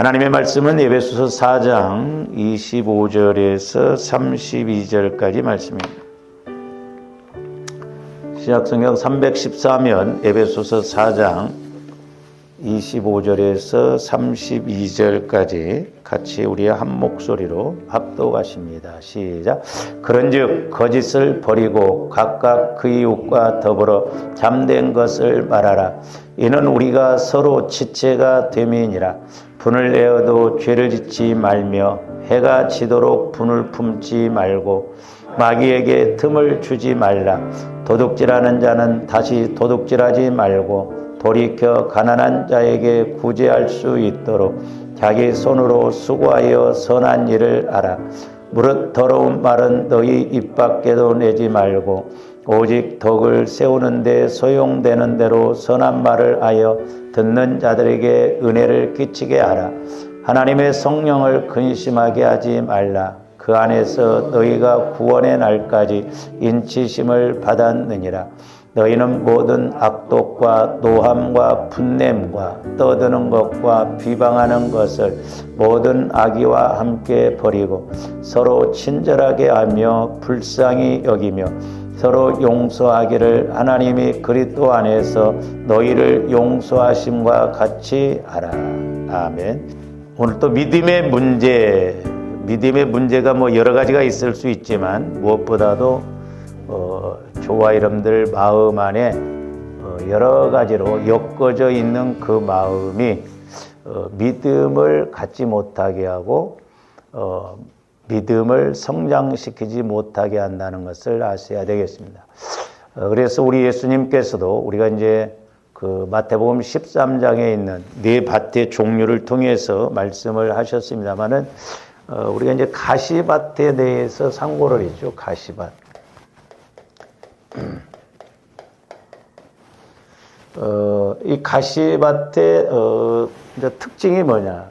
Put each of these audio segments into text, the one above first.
하나님의 말씀은 에베소서 4장 25절에서 32절까지 말씀입니다. 신약성경 314면 에베소서 4장 25절에서 32절까지 같이 우리의 한 목소리로 합독하십니다. 시작. 그런즉 거짓을 버리고 각각 그 이웃과 더불어 참된 것을 말하라. 이는 우리가 서로 지체가 됨이니라. 분을 내어도 죄를 짓지 말며 해가 지도록 분을 품지 말고 마귀에게 틈을 주지 말라. 도둑질하는 자는 다시 도둑질하지 말고 돌이켜 가난한 자에게 구제할 수 있도록 자기 손으로 수고하여 선한 일을 하라. 무릇 더러운 말은 너희 입 밖에도 내지 말고 오직 덕을 세우는 데 소용되는 대로 선한 말을 하여 듣는 자들에게 은혜를 끼치게 하라. 하나님의 성령을 근심하게 하지 말라. 그 안에서 너희가 구원의 날까지 인치심을 받았느니라. 너희는 모든 악독과 노함과 분냄과 떠드는 것과 비방하는 것을 모든 악의와 함께 버리고 서로 친절하게 하며 불쌍히 여기며 서로 용서하기를 하나님이 그리스도 안에서 너희를 용서하심과 같이 하라. 아멘. 오늘 또 믿음의 문제가 뭐 여러 가지가 있을 수 있지만 무엇보다도 저와 여러분들 마음 안에 여러 가지로 엮어져 있는 그 마음이 믿음을 갖지 못하게 하고 믿음을 성장시키지 못하게 한다는 것을 아셔야 되겠습니다. 그래서 우리 예수님께서도 우리가 이제 그 마태복음 13장에 있는 네 밭의 종류를 통해서 말씀을 하셨습니다만은 우리가 이제 가시밭에 대해서 상고를 했죠. 가시밭. 이 가시밭의 이제 특징이 뭐냐?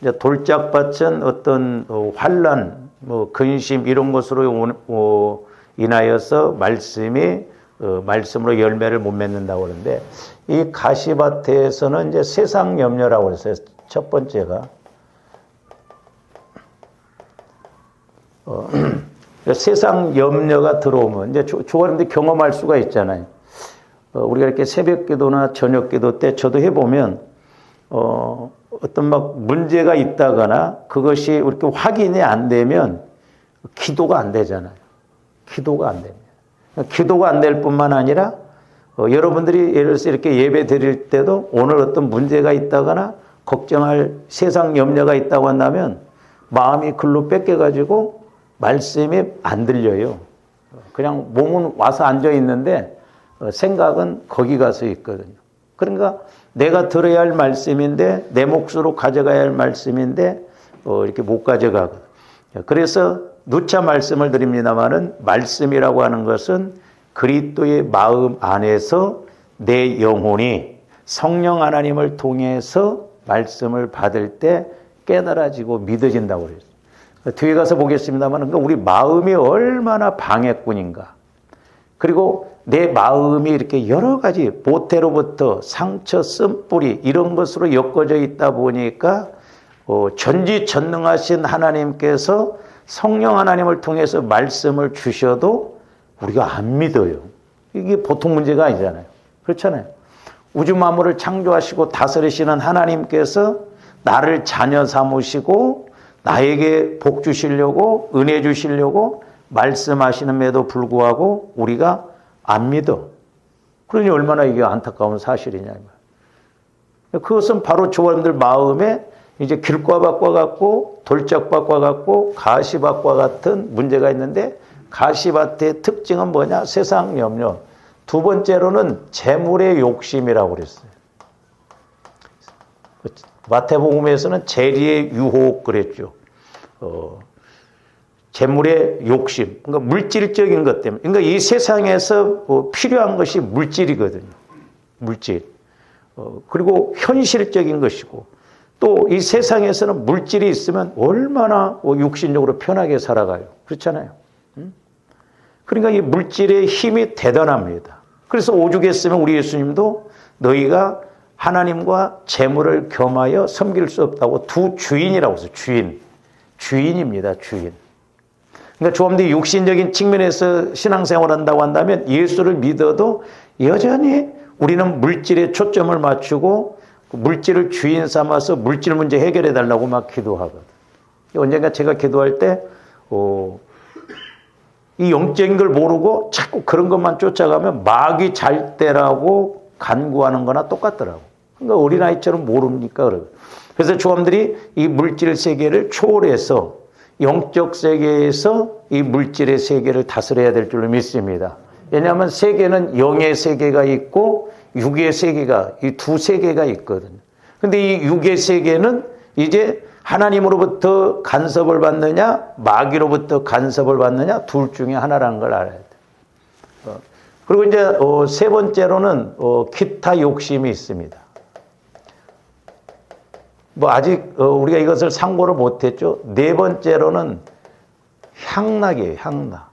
이제 돌짝밭은 어떤 환란, 근심 이런 것으로 인하여서 말씀으로 열매를 못 맺는다고 그러는데 이 가시밭에서는 이제 세상 염려라고 했어요. 첫 번째가 세상 염려가 들어오면 이제 조금인데 경험할 수가 있잖아요. 우리가 이렇게 새벽 기도나 저녁 기도 때 저도 해보면 어떤 막 문제가 있다거나 그것이 이렇게 확인이 안 되면 기도가 안 되잖아요. 기도가 안 됩니다. 기도가 안 될 뿐만 아니라 여러분들이 예를 들어서 이렇게 예배 드릴 때도 오늘 어떤 문제가 있다거나 걱정할 세상 염려가 있다고 한다면 마음이 글로 뺏겨가지고 말씀이 안 들려요. 그냥 몸은 와서 앉아 있는데 생각은 거기 가서 있거든요. 그러니까 내가 들어야 할 말씀인데 내 몫으로 가져가야 할 말씀인데 이렇게 못 가져가거든요. 그래서 누차 말씀을 드립니다마는 말씀이라고 하는 것은 그리스도의 마음 안에서 내 영혼이 성령 하나님을 통해서 말씀을 받을 때 깨달아지고 믿어진다고 그랬어요. 뒤에 가서 보겠습니다만 그러니까 우리 마음이 얼마나 방해꾼인가. 그리고 내 마음이 이렇게 여러 가지 모태로부터 상처, 쓴뿌리 이런 것으로 엮어져 있다 보니까 전지전능하신 하나님께서 성령 하나님을 통해서 말씀을 주셔도 우리가 안 믿어요. 이게 보통 문제가 아니잖아요. 그렇잖아요. 우주 만물을 창조하시고 다스리시는 하나님께서 나를 자녀 삼으시고 나에게 복 주시려고 은혜 주시려고 말씀하시는데도 불구하고 우리가 안 믿어. 그러니 얼마나 이게 안타까운 사실이냐. 그것은 바로 저와 여러분들 마음에 이제 길과밭과 같고 돌짝밭과 같고 가시밭과 같은 문제가 있는데 가시밭의 특징은 뭐냐? 세상 염려. 두 번째로는 재물의 욕심이라고 그랬어요. 마태복음에서는 재리의 유혹 그랬죠. 재물의 욕심. 그러니까 물질적인 것 때문에. 그러니까 이 세상에서 필요한 것이 물질이거든요. 물질. 그리고 현실적인 것이고 또 이 세상에서는 물질이 있으면 얼마나 육신적으로 편하게 살아가요. 그렇잖아요. 그러니까 이 물질의 힘이 대단합니다. 그래서 오죽했으면 우리 예수님도 너희가 하나님과 재물을 겸하여 섬길 수 없다고 두 주인이라고 했어요. 주인입니다. 주인. 그러니까 좀 더 육신적인 측면에서 신앙생활을 한다고 한다면 예수를 믿어도 여전히 우리는 물질에 초점을 맞추고 물질을 주인 삼아서 물질 문제 해결해 달라고 막 기도하거든. 언젠가 제가 기도할 때 이 영적인 걸 모르고 자꾸 그런 것만 쫓아가면 마귀 잘 때라고 간구하는 거나 똑같더라고. 그러니까 어린아이처럼 모릅니까? 그래서 조함들이 이 물질 세계를 초월해서 영적 세계에서 이 물질의 세계를 다스려야 될 줄로 믿습니다. 왜냐하면 세계는 영의 세계가 있고 육의 세계가, 이 두 세계가 있거든요. 근데 이 육의 세계는 이제 하나님으로부터 간섭을 받느냐, 마귀로부터 간섭을 받느냐, 둘 중에 하나라는 걸 알아야 돼요. 그리고 이제 세 번째로는 기타 욕심이 있습니다. 뭐 아직 우리가 이것을 상고를 못했죠. 네 번째로는 향락이에요. 향락.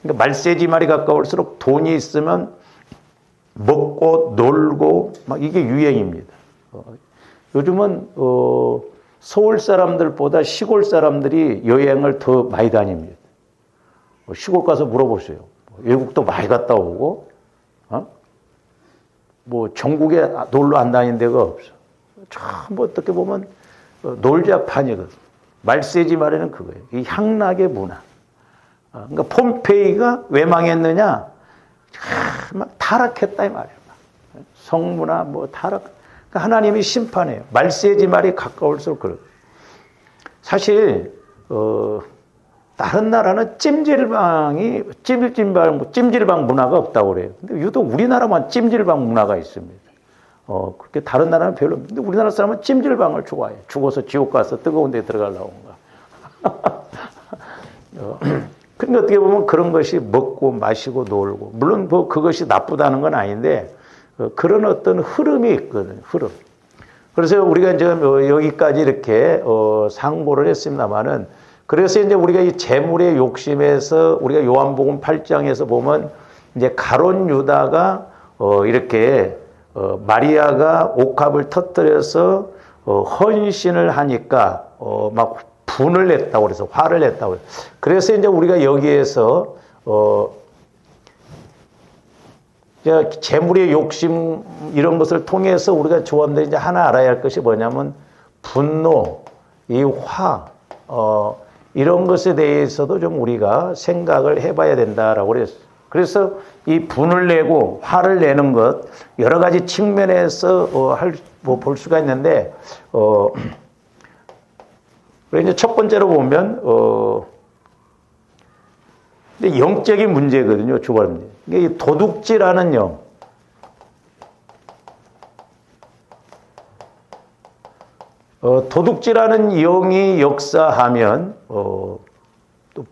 그러니까 말세지 말이 가까울수록 돈이 있으면 먹고 놀고 막 이게 유행입니다. 요즘은 서울 사람들보다 시골 사람들이 여행을 더 많이 다닙니다. 시골 가서 물어보세요. 외국도 많이 갔다 오고, 뭐 전국에 놀러 안 다니는 데가 없어. 전부 어떻게 보면 놀자판이거든. 말세지 말에는 그거예요. 이 향락의 문화. 그러니까 폼페이가 왜 망했느냐? 막 타락했다 이 말이에요. 성문화 뭐 타락. 그러니까 하나님이 심판해요. 말세지 말이 가까울수록 그래요. 사실 다른 나라는 찜질방 문화가 없다고 그래요. 근데 유독 우리나라만 찜질방 문화가 있습니다. 그렇게 다른 나라는 별로. 근데 우리나라 사람은 찜질방을 좋아해. 죽어서 지옥 가서 뜨거운 데 들어가려고 온가. 그러니까 어떻게 보면 그런 것이 먹고 마시고 놀고, 물론 뭐 그것이 나쁘다는 건 아닌데 그런 어떤 흐름이 있거든요. 흐름. 그래서 우리가 이제 여기까지 이렇게 상고를 했습니다만은, 그래서 이제 우리가 이 재물의 욕심에서 우리가 요한복음 8장에서 보면 이제 가룟 유다가 이렇게 마리아가 옥합을 터뜨려서 헌신을 하니까 막 분을 냈다고 그래서 화를 냈다고. 그래서 이제 우리가 여기에서 재물의 욕심 이런 것을 통해서 우리가 조합들이 이제 하나 알아야 할 것이 뭐냐면 분노, 이 화, 이런 것에 대해서도 좀 우리가 생각을 해봐야 된다라고 그랬어요. 그래서 이 분을 내고 화를 내는 것 여러 가지 측면에서 볼 수가 있는데, 그래서 이제 첫 번째로 보면 근데 영적인 문제거든요, 주관님. 이게 도둑질하는 영. 도둑질하는 영이 역사하면 또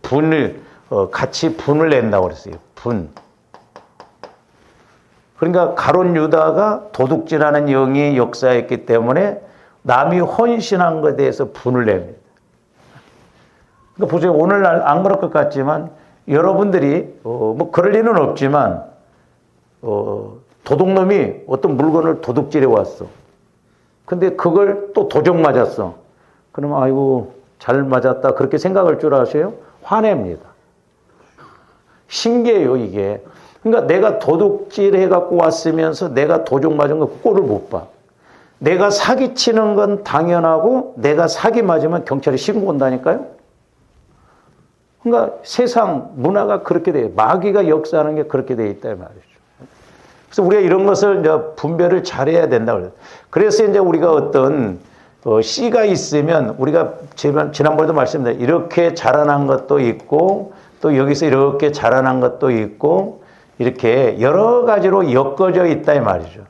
분을 같이 분을 낸다고 그랬어요. 분. 그러니까 가룟 유다가 도둑질하는 영이 역사했기 때문에 남이 헌신한 것에 대해서 분을 냅니다. 그러니까 보세요. 오늘날 안 그럴 것 같지만 여러분들이 뭐 그럴 리는 없지만 도둑놈이 어떤 물건을 도둑질해 왔어. 근데 그걸 또 도적 맞았어. 그러면 아이고 잘 맞았다 그렇게 생각할 줄 아세요? 화냅니다. 신기해요 이게. 그러니까 내가 도둑질해 갖고 왔으면서 내가 도적 맞은 거 꼴을 못 봐. 내가 사기치는 건 당연하고 내가 사기 맞으면 경찰에 신고 온다니까요. 그러니까 세상 문화가 그렇게 돼요. 마귀가 역사하는 게 그렇게 돼 있다 이 말이죠. 그래서 우리가 이런 것을 이제 분별을 잘해야 된다고 그래요. 그래서 이제 우리가 어떤 씨가 있으면 우리가 지난번에도 말씀드렸는데 이렇게 자라난 것도 있고 또 여기서 이렇게 자라난 것도 있고 이렇게 여러 가지로 엮어져 있다 이 말이죠.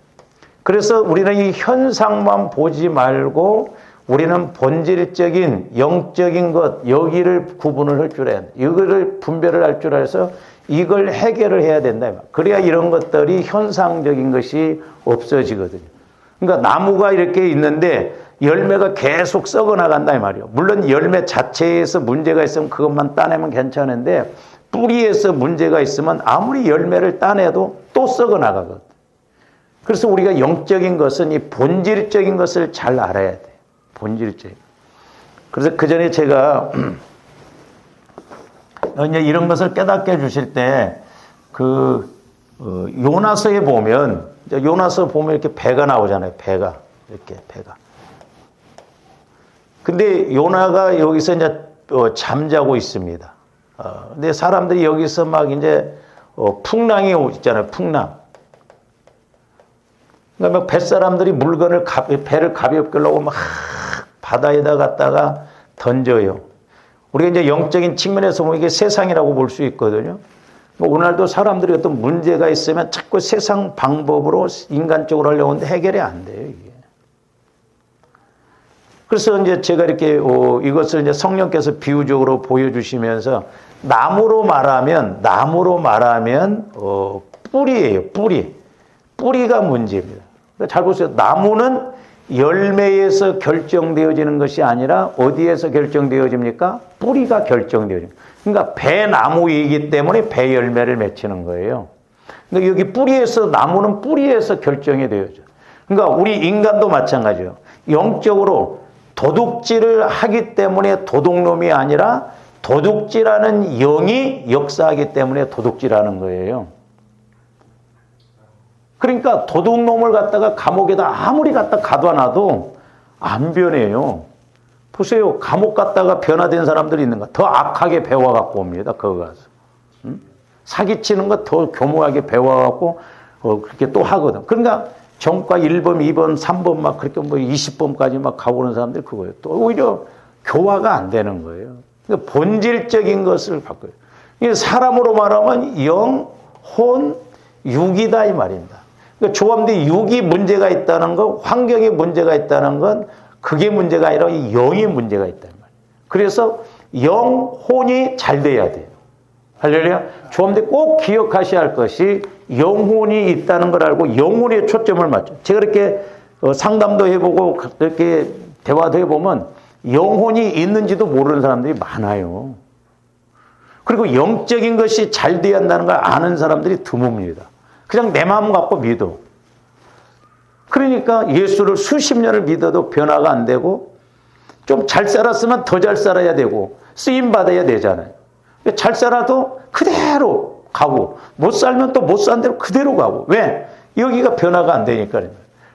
그래서 우리는 이 현상만 보지 말고 우리는 본질적인 영적인 것 여기를 구분을 할 줄 알아야 돼. 이거를 분별을 할 줄 알아서 이걸 해결을 해야 된다. 그래야 이런 것들이 현상적인 것이 없어지거든요. 그러니까 나무가 이렇게 있는데 열매가 계속 썩어 나간다 이 말이에요. 물론 열매 자체에서 문제가 있으면 그것만 따내면 괜찮은데 뿌리에서 문제가 있으면 아무리 열매를 따내도 또 썩어 나가거든. 그래서 우리가 영적인 것은 이 본질적인 것을 잘 알아야 돼. 본질적인. 그래서 그 전에 제가 이제 이런 것을 깨닫게 해주실 때 요나서에 보면 이렇게 배가 나오잖아요. 배가. 이렇게 배가. 근데 요나가 여기서 이제 잠자고 있습니다. 근데 사람들이 여기서 막 이제 풍랑이 있잖아요. 풍랑. 그러니까 막 뱃사람들이 물건을 배를 가볍게 하려고 막 바다에다 갖다가 던져요. 우리가 이제 영적인 측면에서 보면 이게 세상이라고 볼 수 있거든요. 뭐 오늘도 사람들이 어떤 문제가 있으면 자꾸 세상 방법으로 인간적으로 하려고 하는데 해결이 안 돼요, 이게. 그래서 이제 제가 이렇게 이것을 이제 성령께서 비유적으로 보여주시면서 나무로 말하면 뿌리예요, 뿌리. 뿌리가 문제입니다. 잘 보세요. 나무는 열매에서 결정되어지는 것이 아니라 어디에서 결정되어집니까? 뿌리가 결정되어집니다. 그러니까 배나무이기 때문에 배 열매를 맺히는 거예요. 그러니까 여기 뿌리에서, 나무는 뿌리에서 결정이 되어져. 그러니까 우리 인간도 마찬가지예요. 영적으로 도둑질을 하기 때문에 도둑놈이 아니라 도둑질하는 영이 역사하기 때문에 도둑질하는 거예요. 그러니까 도둑놈을 갖다가 감옥에다 아무리 갖다 가둬놔도 안 변해요. 보세요. 감옥 갔다가 변화된 사람들이 있는가? 더 악하게 배워갖고 옵니다. 거기 가서. 사기치는 거 더 교묘하게 배워갖고 그렇게 또 하거든. 그러니까 전과 1번, 2번, 3번 막 그렇게 뭐 20번까지 막 가보는 사람들이 그거예요. 또 오히려 교화가 안 되는 거예요. 그러니까 본질적인 것을 바꿔요. 사람으로 말하면 영, 혼, 육이다 이 말입니다. 그러니까 조합대 육이 문제가 있다는 것, 환경에 문제가 있다는 건 그게 문제가 아니라 이 영이 문제가 있다는 말이에요. 그래서 영, 혼이 잘 돼야 돼요. 할렐루야. 조합대 꼭 기억하셔야 할 것이 영혼이 있다는 걸 알고 영혼에 초점을 맞춰. 제가 이렇게 상담도 해보고 이렇게 대화도 해보면 영혼이 있는지도 모르는 사람들이 많아요. 그리고 영적인 것이 잘 돼야 한다는 걸 아는 사람들이 드뭅니다. 그냥 내 마음 갖고 믿어. 그러니까 예수를 수십 년을 믿어도 변화가 안 되고 좀 잘 살았으면 더 잘 살아야 되고 쓰임 받아야 되잖아요. 잘 살아도 그대로 가고 못 살면 또 못 산 대로 그대로 가고. 왜? 여기가 변화가 안 되니까.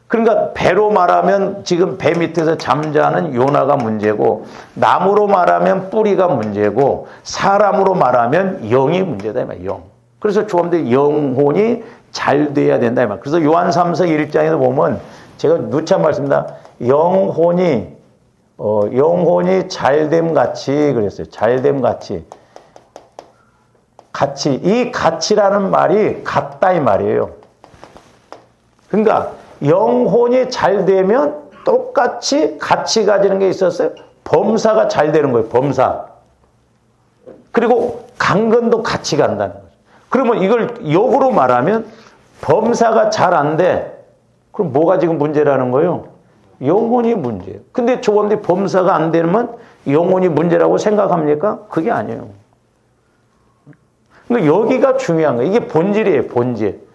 그러니까 배로 말하면 지금 배 밑에서 잠자는 요나가 문제고 나무로 말하면 뿌리가 문제고 사람으로 말하면 영이 문제다. 영. 그래서 조합대 영혼이 잘 돼야 된다. 그래서 요한 3서 1장에도 보면 제가 누차 말씀드립니다. 영혼이 잘됨 같이 그랬어요. 잘됨 같이. 이 가치라는 말이 같다 이 말이에요. 그러니까 영혼이 잘 되면 똑같이 가치 가지는 게 있었어요. 범사가 잘 되는 거예요. 범사. 그리고 강건도 같이 간다는 거죠. 그러면 이걸 역으로 말하면 범사가 잘 안 돼. 그럼 뭐가 지금 문제라는 거예요? 영혼이 문제예요. 근데 조금도 범사가 안 되면 영혼이 문제라고 생각합니까? 그게 아니에요. 그러니까 여기가 중요한 거예요. 이게 본질이에요. 본질.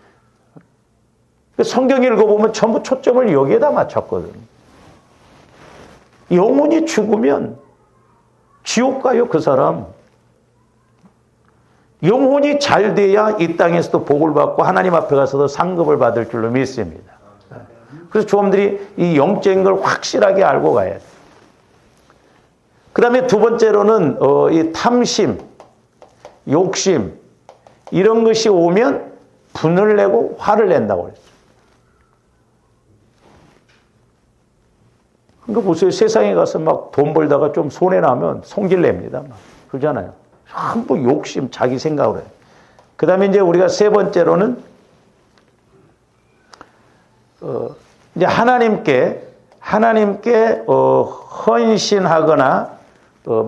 성경 읽어보면 전부 초점을 여기에다 맞췄거든요. 영혼이 죽으면 지옥 가요, 그 사람. 영혼이 잘 돼야 이 땅에서도 복을 받고 하나님 앞에 가서도 상급을 받을 줄로 믿습니다. 그래서 조험들이 이 영적인 걸 확실하게 알고 가야 돼요. 그 다음에 두 번째로는 이 탐심, 욕심 이런 것이 오면 분을 내고 화를 낸다고 그랬어요. 그러니까 보세요. 세상에 가서 막 돈 벌다가 좀 손해나면 성질 냅니다. 막. 그러잖아요. 전부 욕심, 자기 생각으로 해요. 그 다음에 이제 우리가 세 번째로는, 이제 하나님께 헌신하거나,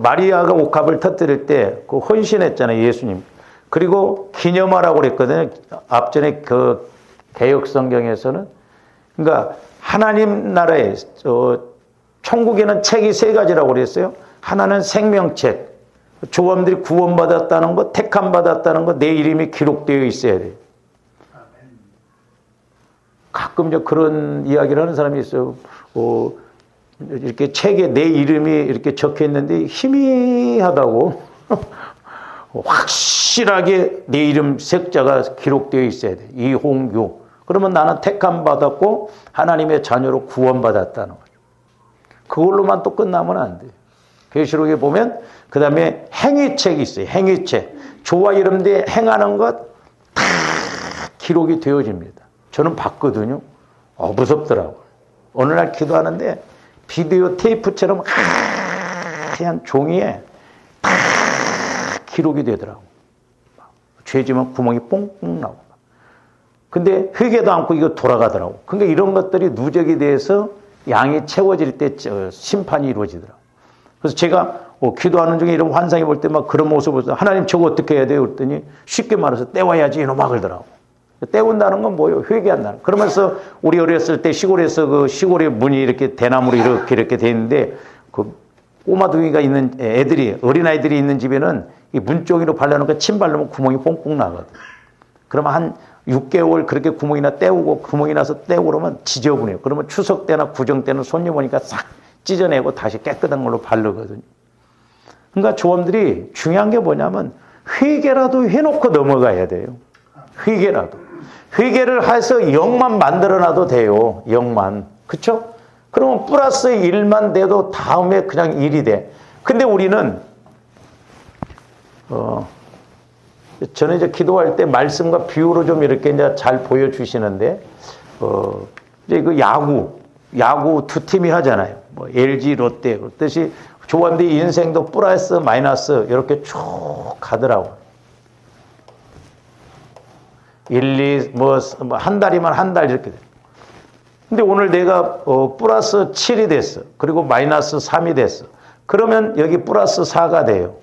마리아가 옥합을 터뜨릴 때 그 헌신했잖아요. 예수님. 그리고 기념하라고 그랬거든요. 앞전에 그 개역 성경에서는. 그러니까 하나님 나라에, 천국에는 책이 세 가지라고 그랬어요. 하나는 생명책. 조범들이 구원받았다는 것, 택함받았다는 것, 내 이름이 기록되어 있어야 돼요. 가끔 이제 그런 이야기를 하는 사람이 있어요. 이렇게 책에 내 이름이 이렇게 적혀 있는데 희미하다고. 확실하게 내 이름 색자가 기록되어 있어야 돼. 이홍규. 그러면 나는 택함 받았고 하나님의 자녀로 구원받았다는 거죠. 그걸로만 또 끝나면 안 돼요. 계시록에 보면 그 다음에 행위책이 있어요. 행위책. 조와 이름대 행하는 것 다 기록이 되어집니다. 저는 봤거든요. 무섭더라고요. 어느 날 기도하는데 비디오 테이프처럼 하얀 종이에 다 기록이 되더라고요. 죄지면 구멍이 뽕뽕 나오고. 근데 회개도 않고 이거 돌아가더라고. 그러니까 이런 것들이 누적이 돼서 양이 채워질 때 심판이 이루어지더라고. 그래서 제가 기도하는 중에 이런 환상이 볼 때 막 그런 모습을 보서 하나님 저거 어떻게 해야 돼요? 그랬더니 쉽게 말해서 떼와야지 이놈아 그러더라고. 떼운다는 건 뭐예요? 회개한다는. 그러면서 우리 어렸을 때 시골에서 그 시골의 문이 이렇게 대나무로 이렇게 돼 있는데 그 꼬마둥이가 있는 애들이 어린아이들이 있는 집에는 이 문쪽으로 발라놓으니까 침 바르면 구멍이 뽕뽕 나거든. 그러면 한 6개월 그렇게 구멍이나 떼우고 구멍이 나서 떼우고 그러면 지저분해요. 그러면 추석 때나 구정 때는 손님 오니까 싹 찢어내고 다시 깨끗한 걸로 바르거든요. 그러니까 조언들이 중요한 게 뭐냐면 회개라도 해놓고 넘어가야 돼요. 회개라도. 회개를 해서 0만 만들어놔도 돼요. 0만. 그쵸? 그러면 플러스 1만 돼도 다음에 그냥 1이 돼. 근데 우리는 저는 이제 기도할 때 말씀과 비유로 좀 이렇게 이제 잘 보여주시는데 이제 그 야구 두 팀이 하잖아요. 뭐 LG, 롯데 그렇듯이 조원대 인생도 플러스 마이너스 이렇게 쭉 가더라고. 1, 2, 한 달이면 한 달 이렇게 돼. 근데 오늘 내가 플러스 7이 됐어. 그리고 마이너스 3이 됐어. 그러면 여기 플러스 4가 돼요.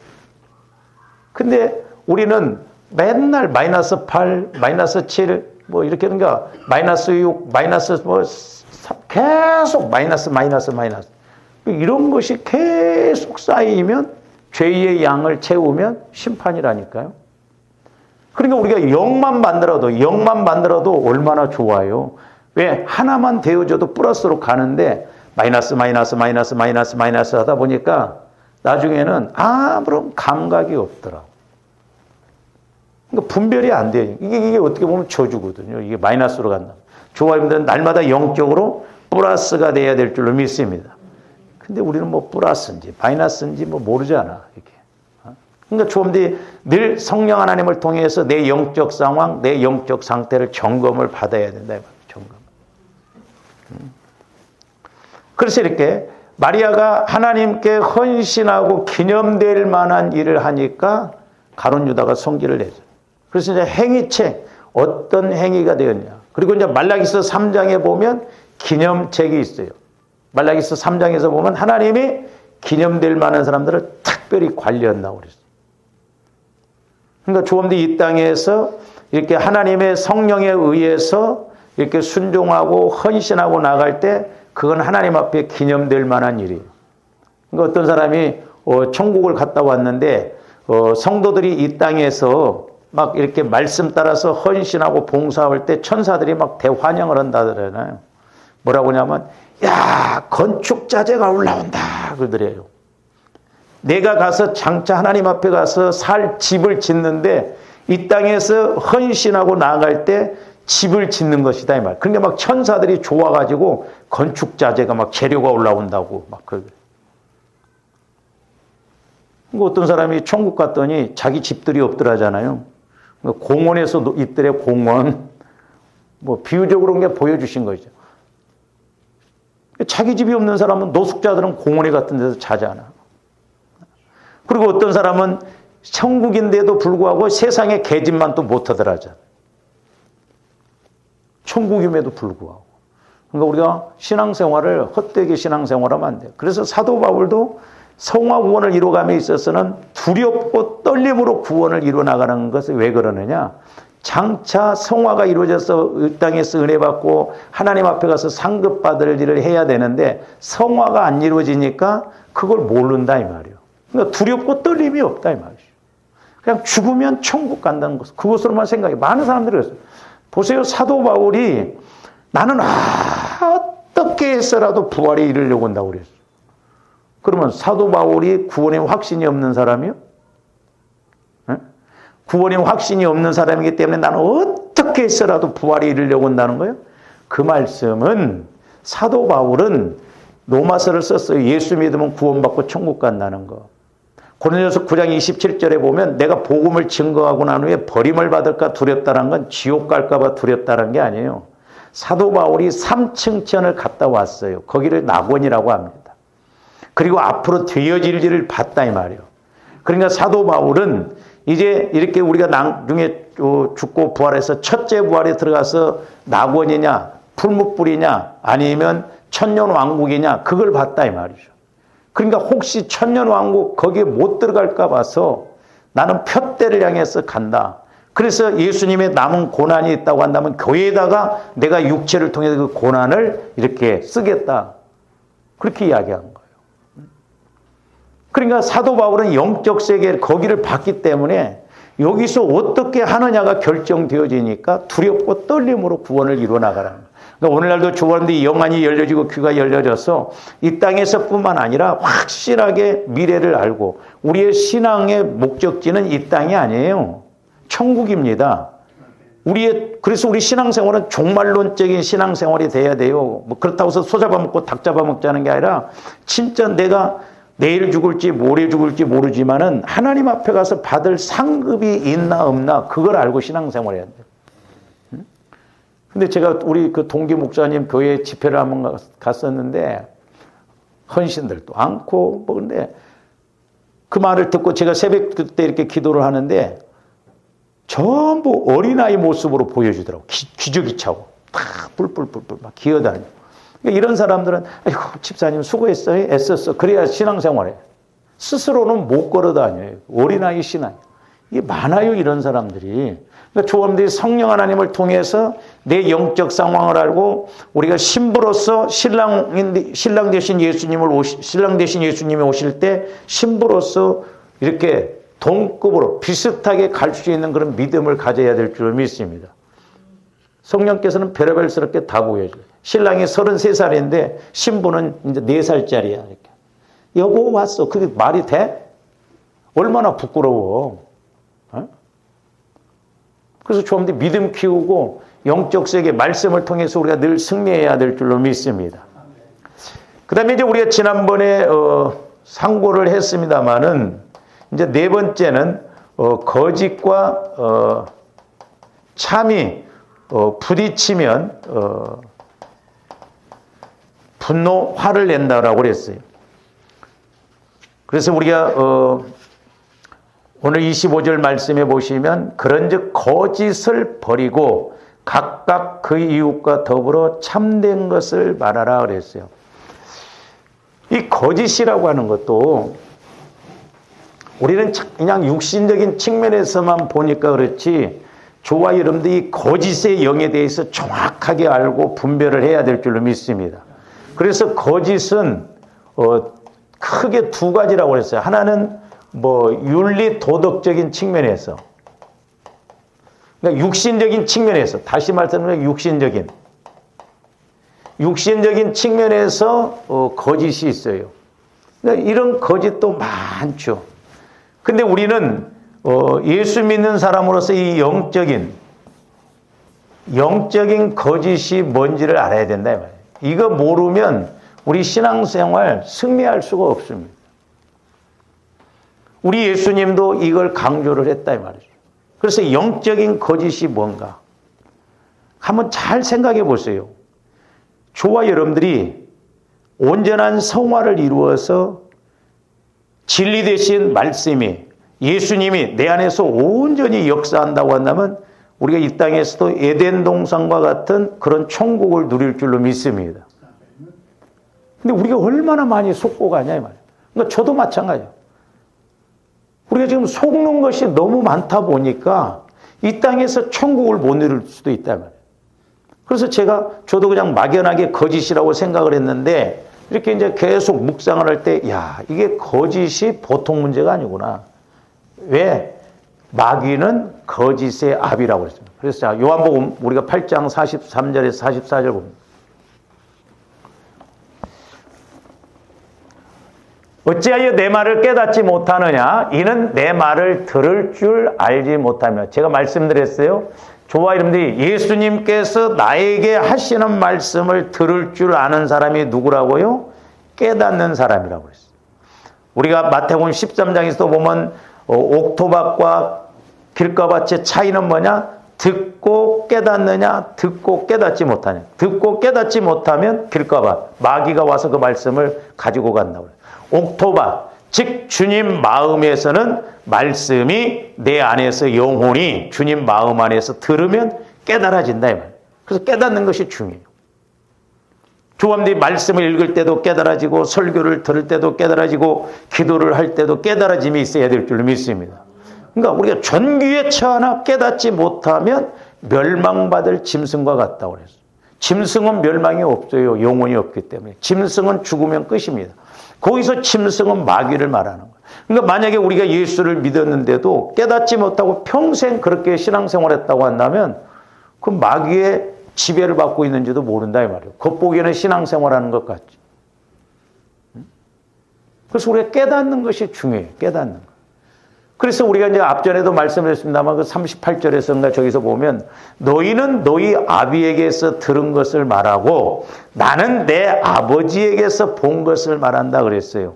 근데 우리는 맨날 마이너스 8, 마이너스 7, 뭐 이렇게 하는가, 마이너스 6, 마이너스 3, 계속 마이너스. 이런 것이 계속 쌓이면 죄의 양을 채우면 심판이라니까요. 그러니까 우리가 0만 만들어도 얼마나 좋아요. 왜? 하나만 되어져도 플러스로 가는데 마이너스 하다 보니까 나중에는 아무런 감각이 없더라고. 그러니까 분별이 안 돼요. 이게 어떻게 보면 저주거든요. 이게 마이너스로 간다. 조화님들은 날마다 영적으로 플러스가 돼야 될 줄로 믿습니다. 근데 우리는 뭐 플러스인지 마이너스인지 뭐 모르잖아. 이렇게. 그러니까 조화님들이 늘 성령 하나님을 통해서 내 영적 상황, 내 영적 상태를 점검을 받아야 된다. 점검. 그래서 이렇게 마리아가 하나님께 헌신하고 기념될 만한 일을 하니까 가룟 유다가 성기를 내죠. 그래서 이제 행위책, 어떤 행위가 되었냐. 그리고 이제 말라기서 3장에 보면 기념책이 있어요. 말라기서 3장에서 보면 하나님이 기념될 만한 사람들을 특별히 관리한다고 그랬어요. 그러니까 조범들이 이 땅에서 이렇게 하나님의 성령에 의해서 이렇게 순종하고 헌신하고 나갈 때 그건 하나님 앞에 기념될 만한 일이에요. 그러니까 어떤 사람이 천국을 갔다 왔는데 성도들이 이 땅에서 막 이렇게 말씀 따라서 헌신하고 봉사할 때 천사들이 막 대환영을 한다잖아요. 뭐라고 하냐면 야 건축 자재가 올라온다 그러더래요. 내가 가서 장차 하나님 앞에 가서 살 집을 짓는데 이 땅에서 헌신하고 나아갈 때 집을 짓는 것이다 이 말. 그러니까 막 천사들이 좋아가지고 건축 자재가 막 재료가 올라온다고 막 그러더래요. 어떤 사람이 천국 갔더니 자기 집들이 없더라잖아요. 공원에서 있더래 공원. 뭐 비유적으로 그냥 보여주신 거죠. 자기 집이 없는 사람은 노숙자들은 공원에 같은 데서 자잖아. 그리고 어떤 사람은 천국인데도 불구하고 세상에 계집만 또 못하더라잖아. 천국임에도 불구하고. 그러니까 우리가 신앙생활을 헛되게 신앙생활하면 안 돼요. 그래서 사도 바울도 성화 구원을 이루어감에 있어서는 두렵고 떨림으로 구원을 이루어나가는 것은 왜 그러느냐. 장차 성화가 이루어져서 이 땅에서 은혜 받고 하나님 앞에 가서 상급받을 일을 해야 되는데 성화가 안 이루어지니까 그걸 모른다 이 말이에요. 그러니까 두렵고 떨림이 없다 이 말이죠. 그냥 죽으면 천국 간다는 것. 그것으로만 생각해. 많은 사람들이 그랬어요. 보세요. 사도 바울이 나는 어떻게 해서라도 부활에 이르려고 한다고 그랬어. 그러면 사도 바울이 구원에 확신이 없는 사람이요? 네? 구원에 확신이 없는 사람이기 때문에 나는 어떻게 해서라도 부활에 이르려고 한다는 거예요? 그 말씀은 사도 바울은 로마서를 썼어요. 예수 믿으면 구원받고 천국 간다는 거. 고린도서 9장 27절에 보면 내가 복음을 증거하고 난 후에 버림을 받을까 두렵다는 건 지옥 갈까 봐 두렵다는 게 아니에요. 사도 바울이 삼층천을 갔다 왔어요. 거기를 낙원이라고 합니다. 그리고 앞으로 되어질 일을 봤다 이 말이에요. 그러니까 사도 바울은 이제 이렇게 우리가 나중에 죽고 부활해서 첫째 부활에 들어가서 낙원이냐 풀무불이냐 아니면 천년왕국이냐 그걸 봤다 이 말이죠. 그러니까 혹시 천년왕국 거기에 못 들어갈까 봐서 나는 표대를 향해서 간다. 그래서 예수님의 남은 고난이 있다고 한다면 교회에다가 내가 육체를 통해서 그 고난을 이렇게 쓰겠다. 그렇게 이야기한 거예요. 그러니까 사도 바울은 영적 세계 거기를 봤기 때문에 여기서 어떻게 하느냐가 결정되어지니까 두렵고 떨림으로 구원을 이루어나가라는 거예요. 그러니까 오늘날도 주원들이 영안이 열려지고 귀가 열려져서 이 땅에서뿐만 아니라 확실하게 미래를 알고 우리의 신앙의 목적지는 이 땅이 아니에요. 천국입니다. 그래서 우리 신앙생활은 종말론적인 신앙생활이 돼야 돼요. 뭐 그렇다고 해서 소 잡아먹고 닭 잡아먹자는 게 아니라 진짜 내가 내일 죽을지 모레 죽을지 모르지만은 하나님 앞에 가서 받을 상급이 있나 없나 그걸 알고 신앙생활 해야 돼요. 근데 제가 우리 그 동기 목사님 교회 집회를 한번 갔었는데 헌신들도 않고 뭐 근데 그 말을 듣고 제가 새벽 때 이렇게 기도를 하는데 전부 어린아이 모습으로 보여주더라고. 기저귀 차고 다 뿔뿔뿔뿔 막 기어다녀. 그러니까 이런 사람들은 아이고 집사님 수고했어요. 애썼어. 그래야 신앙생활해. 스스로는 못 걸어다녀요. 어린아이 신앙. 이게 많아요 이런 사람들이. 그러니까 조원들이 성령 하나님을 통해서 내 영적 상황을 알고 우리가 신부로서 신랑 대신 예수님이 오실 때 신부로서 이렇게 동급으로 비슷하게 갈 수 있는 그런 믿음을 가져야 될 줄 믿습니다. 성령께서는 별의별스럽게 다 보여줘요. 신랑이 33살인데 신부는 이제 4살짜리야. 이렇게. 여보 왔어. 그게 말이 돼? 얼마나 부끄러워. 어? 그래서 좀 더 믿음 키우고 영적 세계 말씀을 통해서 우리가 늘 승리해야 될 줄로 믿습니다. 그 다음에 이제 우리가 지난번에 상고를 했습니다마는 이제 네 번째는 거짓과 참이 부딪히면 분노, 화를 낸다라고 그랬어요. 그래서 우리가 오늘 25절 말씀에 보시면 그런즉 거짓을 버리고 각각 그 이웃과 더불어 참된 것을 말하라 그랬어요. 이 거짓이라고 하는 것도 우리는 그냥 육신적인 측면에서만 보니까 그렇지 저와 여러분들이 거짓의 영에 대해서 정확하게 알고 분별을 해야 될 줄로 믿습니다. 그래서 거짓은 크게 두 가지라고 했어요. 하나는 윤리 도덕적인 측면에서, 그러니까 육신적인 측면에서, 다시 말하면 육신적인 측면에서 거짓이 있어요. 그러니까 이런 거짓도 많죠. 근데 우리는 예수 믿는 사람으로서 이 영적인 거짓이 뭔지를 알아야 된다 이 말이에요. 이거 모르면 우리 신앙생활 승리할 수가 없습니다. 우리 예수님도 이걸 강조를 했다 이 말이죠. 그래서 영적인 거짓이 뭔가 한번 잘 생각해 보세요. 저와 여러분들이 온전한 성화를 이루어서 진리 되신 말씀이 예수님이 내 안에서 온전히 역사한다고 한다면 우리가 이 땅에서도 에덴 동산과 같은 그런 천국을 누릴 줄로 믿습니다. 근데 우리가 얼마나 많이 속고 가냐 이 말이에요. 그러니까 저도 마찬가지예요. 우리가 지금 속는 것이 너무 많다 보니까 이 땅에서 천국을 못 누릴 수도 있다 이 말이에요. 그래서 저도 그냥 막연하게 거짓이라고 생각을 했는데 이렇게 이제 계속 묵상을 할 때, 이게 거짓이 보통 문제가 아니구나. 왜? 마귀는 거짓의 압이라고 그랬습니다. 그래서 자, 요한복음 우리가 8장 43절에서 44절 봅니다. 어찌하여 내 말을 깨닫지 못하느냐? 이는 내 말을 들을 줄 알지 못하며. 제가 말씀드렸어요. 저와 여러분들이 예수님께서 나에게 하시는 말씀을 들을 줄 아는 사람이 누구라고요? 깨닫는 사람이라고 그랬어요. 우리가 마태복음 13장에서 보면 옥토밭과 길가밭의 차이는 뭐냐? 듣고 깨닫느냐? 듣고 깨닫지 못하냐? 듣고 깨닫지 못하면 길가밭, 마귀가 와서 그 말씀을 가지고 간다고 그래요. 옥토밭, 즉 주님 마음에서는 말씀이 내 안에서 영혼이 주님 마음 안에서 들으면 깨달아진다 이 말이에요. 그래서 깨닫는 것이 중요해요. 조감들이 말씀을 읽을 때도 깨달아지고 설교를 들을 때도 깨달아지고 기도를 할 때도 깨달아짐이 있어야 될 줄로 믿습니다. 그러니까 우리가 전기에 처하나 깨닫지 못하면 멸망받을 짐승과 같다고 그랬어요. 짐승은 멸망이 없어요. 영혼이 없기 때문에. 짐승은 죽으면 끝입니다. 거기서 짐승은 마귀를 말하는 거예요. 그러니까 만약에 우리가 예수를 믿었는데도 깨닫지 못하고 평생 그렇게 신앙생활했다고 한다면 그 마귀의 지배를 받고 있는지도 모른다 이 말이에요. 겉보기에는 신앙생활하는 것 같지. 그래서 우리가 깨닫는 것이 중요해요. 깨닫는 것. 그래서 우리가 이제 앞전에도 말씀드렸습니다만 그 38절에서인가 저기서 보면 너희는 너희 아비에게서 들은 것을 말하고 나는 내 아버지에게서 본 것을 말한다 그랬어요.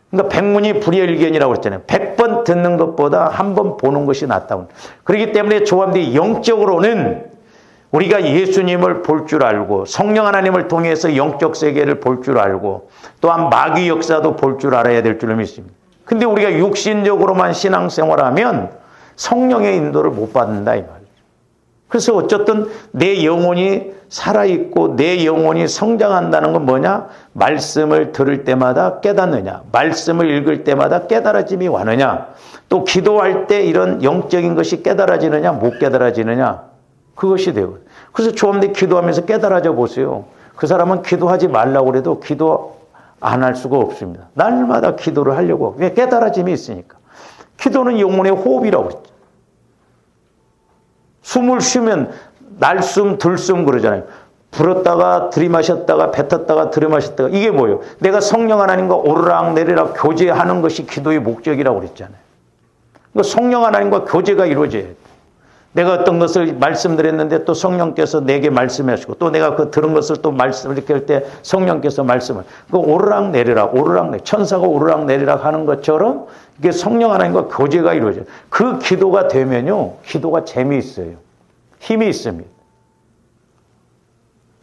그러니까 백문이 불여일견이라고 그랬잖아요. 100번 듣는 것보다 한 번 보는 것이 낫다고. 그렇기 때문에 조합들이 영적으로는 우리가 예수님을 볼 줄 알고 성령 하나님을 통해서 영적 세계를 볼 줄 알고 또한 마귀 역사도 볼 줄 알아야 될 줄로 믿습니다. 근데 우리가 육신적으로만 신앙생활하면 성령의 인도를 못 받는다 이 말이죠. 그래서 어쨌든 내 영혼이 살아있고 내 영혼이 성장한다는 건 뭐냐? 말씀을 들을 때마다 깨닫느냐? 말씀을 읽을 때마다 깨달아짐이 와느냐? 또 기도할 때 이런 영적인 것이 깨달아지느냐? 못 깨달아지느냐? 그것이 되거든요. 그래서 조금더 기도하면서 깨달아져 보세요. 그 사람은 기도하지 말라고 해도 기도 안 할 수가 없습니다. 날마다 기도를 하려고. 왜? 깨달아짐이 있으니까. 기도는 영혼의 호흡이라고 했죠. 숨을 쉬면 날숨, 들숨 그러잖아요. 불었다가 들이마셨다가 뱉었다가 들이마셨다가 이게 뭐예요? 내가 성령 하나님과 오르락 내리락 교제하는 것이 기도의 목적이라고 그랬잖아요. 그러니까 성령 하나님과 교제가 이루어져야 돼요. 내가 어떤 것을 말씀드렸는데 또 성령께서 내게 말씀하시고 또 내가 그 들은 것을 또 말씀을 이렇게 할 때 성령께서 말씀을 그 오르락 내리락 천사가 오르락 내리락 하는 것처럼 이게 성령 하나님과 교제가 이루어져요. 그 기도가 되면요 기도가 재미있어요. 힘이 있습니다.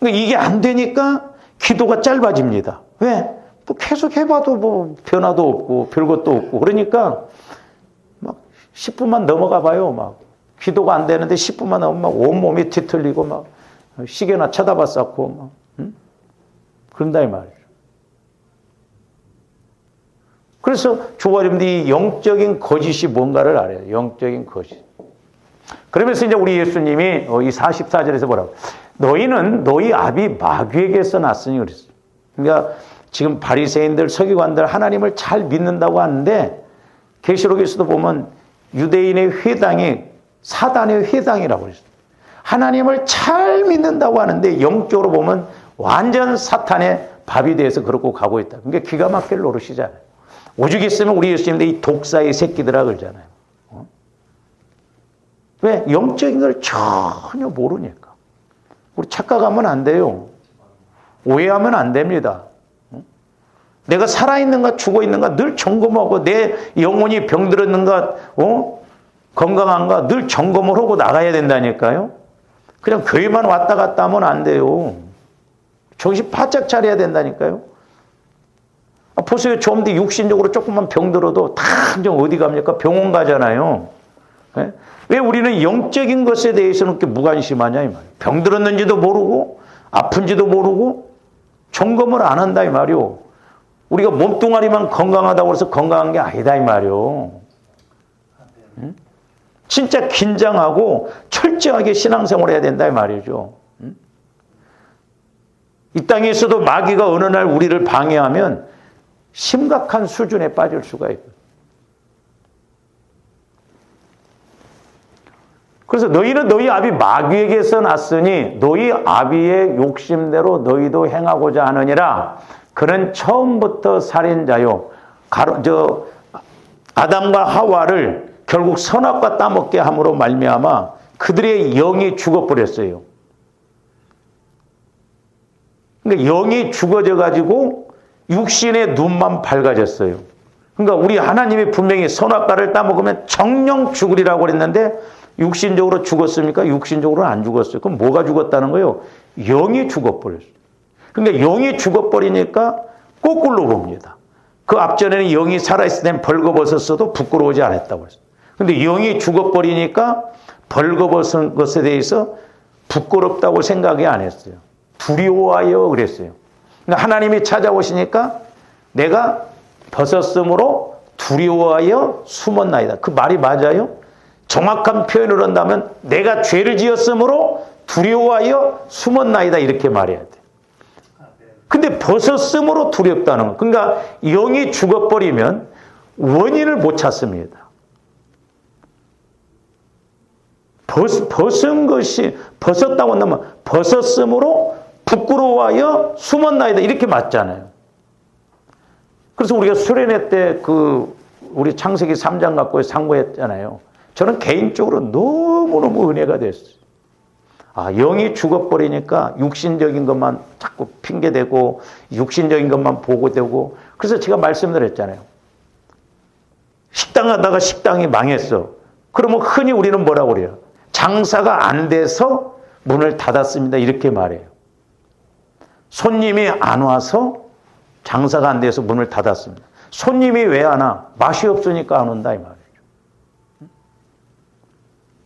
그러니까 이게 안 되니까 기도가 짧아집니다. 왜? 뭐 계속 해봐도 뭐 변화도 없고 별것도 없고 그러니까 막 10분만 넘어가 봐요. 막 기도가 안 되는데 10분만 넘으면 막 온몸이 뒤틀리고 막 시계나 쳐다봤었고 막 그런다 이 말이에요. 그래서 조아님들이 영적인 거짓이 뭔가를 알아요. 영적인 거짓. 그러면서 이제 우리 예수님이 이 44절에서 뭐라고? 너희는 너희 아비 마귀에게서 났으니 그랬어요. 그러니까 지금 바리새인들, 서기관들 하나님을 잘 믿는다고 하는데 계시록에서도 보면 유대인의 회당이 사단의 회당이라고 그랬어요. 하나님을 잘 믿는다고 하는데 영적으로 보면 완전 사탄의 밥이 돼서 그렇고 가고 있다. 그러니까 기가 막힐 노릇이잖아요. 오죽 있으면 우리 예수님도 이 독사의 새끼들아 그러잖아요. 왜? 영적인 걸 전혀 모르니까. 우리 착각하면 안 돼요. 오해하면 안 됩니다. 내가 살아있는가 죽어있는가 늘 점검하고 내 영혼이 병들었는가 건강한가 늘 점검을 하고 나가야 된다니까요. 그냥 교회만 왔다 갔다 하면 안 돼요. 정신 바짝 차려야 된다니까요. 보세요. 좀 더 육신적으로 조금만 병들어도 다 어디 갑니까? 병원 가잖아요. 네? 왜 우리는 영적인 것에 대해서는 그렇게 무관심하냐 이 말이에요. 병들었는지도 모르고 아픈지도 모르고 점검을 안 한다 이 말이에요. 우리가 몸뚱아리만 건강하다고 해서 건강한 게 아니다 이 말이에요. 응? 진짜 긴장하고 철저하게 신앙생활을 해야 된다 이 말이죠. 이 땅에서도 마귀가 어느 날 우리를 방해하면 심각한 수준에 빠질 수가 있고 그래서 너희는 너희 아비 마귀에게서 났으니 너희 아비의 욕심대로 너희도 행하고자 하느니라. 그는 처음부터 살인자요. 아담과 하와를 결국 선악과 따먹게 함으로 말미암아 그들의 영이 죽어버렸어요. 그러니까 영이 죽어져 가지고 육신의 눈만 밝아졌어요. 그러니까 우리 하나님이 분명히 선악과를 따먹으면 정령 죽으리라고 그랬는데 육신적으로 죽었습니까? 육신적으로는 안 죽었어요. 그럼 뭐가 죽었다는 거예요? 영이 죽어버렸어요. 그러니까 영이 죽어버리니까 거꾸로 봅니다. 그 앞전에는 영이 살아있을 땐 벌거벗었어도 부끄러워하지 않았다고 했어요. 그런데 영이 죽어버리니까 벌거벗은 것에 대해서 부끄럽다고 생각이 안 했어요. 두려워하여 그랬어요. 그러니까 하나님이 찾아오시니까 내가 벗었으므로 두려워하여 숨었나이다. 그 말이 맞아요? 정확한 표현을 한다면 내가 죄를 지었으므로 두려워하여 숨었나이다 이렇게 말해야 돼. 근데 벗었으므로 두렵다는 거. 그러니까 영이 죽어버리면 원인을 못 찾습니다. 벗은 것이 벗었다고 한다면 벗었으므로 부끄러워하여 숨었나이다 이렇게 맞잖아요. 그래서 우리가 수련회 때 우리 창세기 3장 갖고 상고했잖아요. 저는 개인적으로 너무너무 은혜가 됐어요. 영이 죽어버리니까 육신적인 것만 자꾸 핑계대고 육신적인 것만 보고되고 그래서 제가 말씀드렸잖아요. 식당 하다가 식당이 망했어. 그러면 흔히 우리는 뭐라고 그래요? 장사가 안 돼서 문을 닫았습니다. 이렇게 말해요. 손님이 안 와서 장사가 안 돼서 문을 닫았습니다. 손님이 왜 안 와? 맛이 없으니까 안 온다 이 말이에요.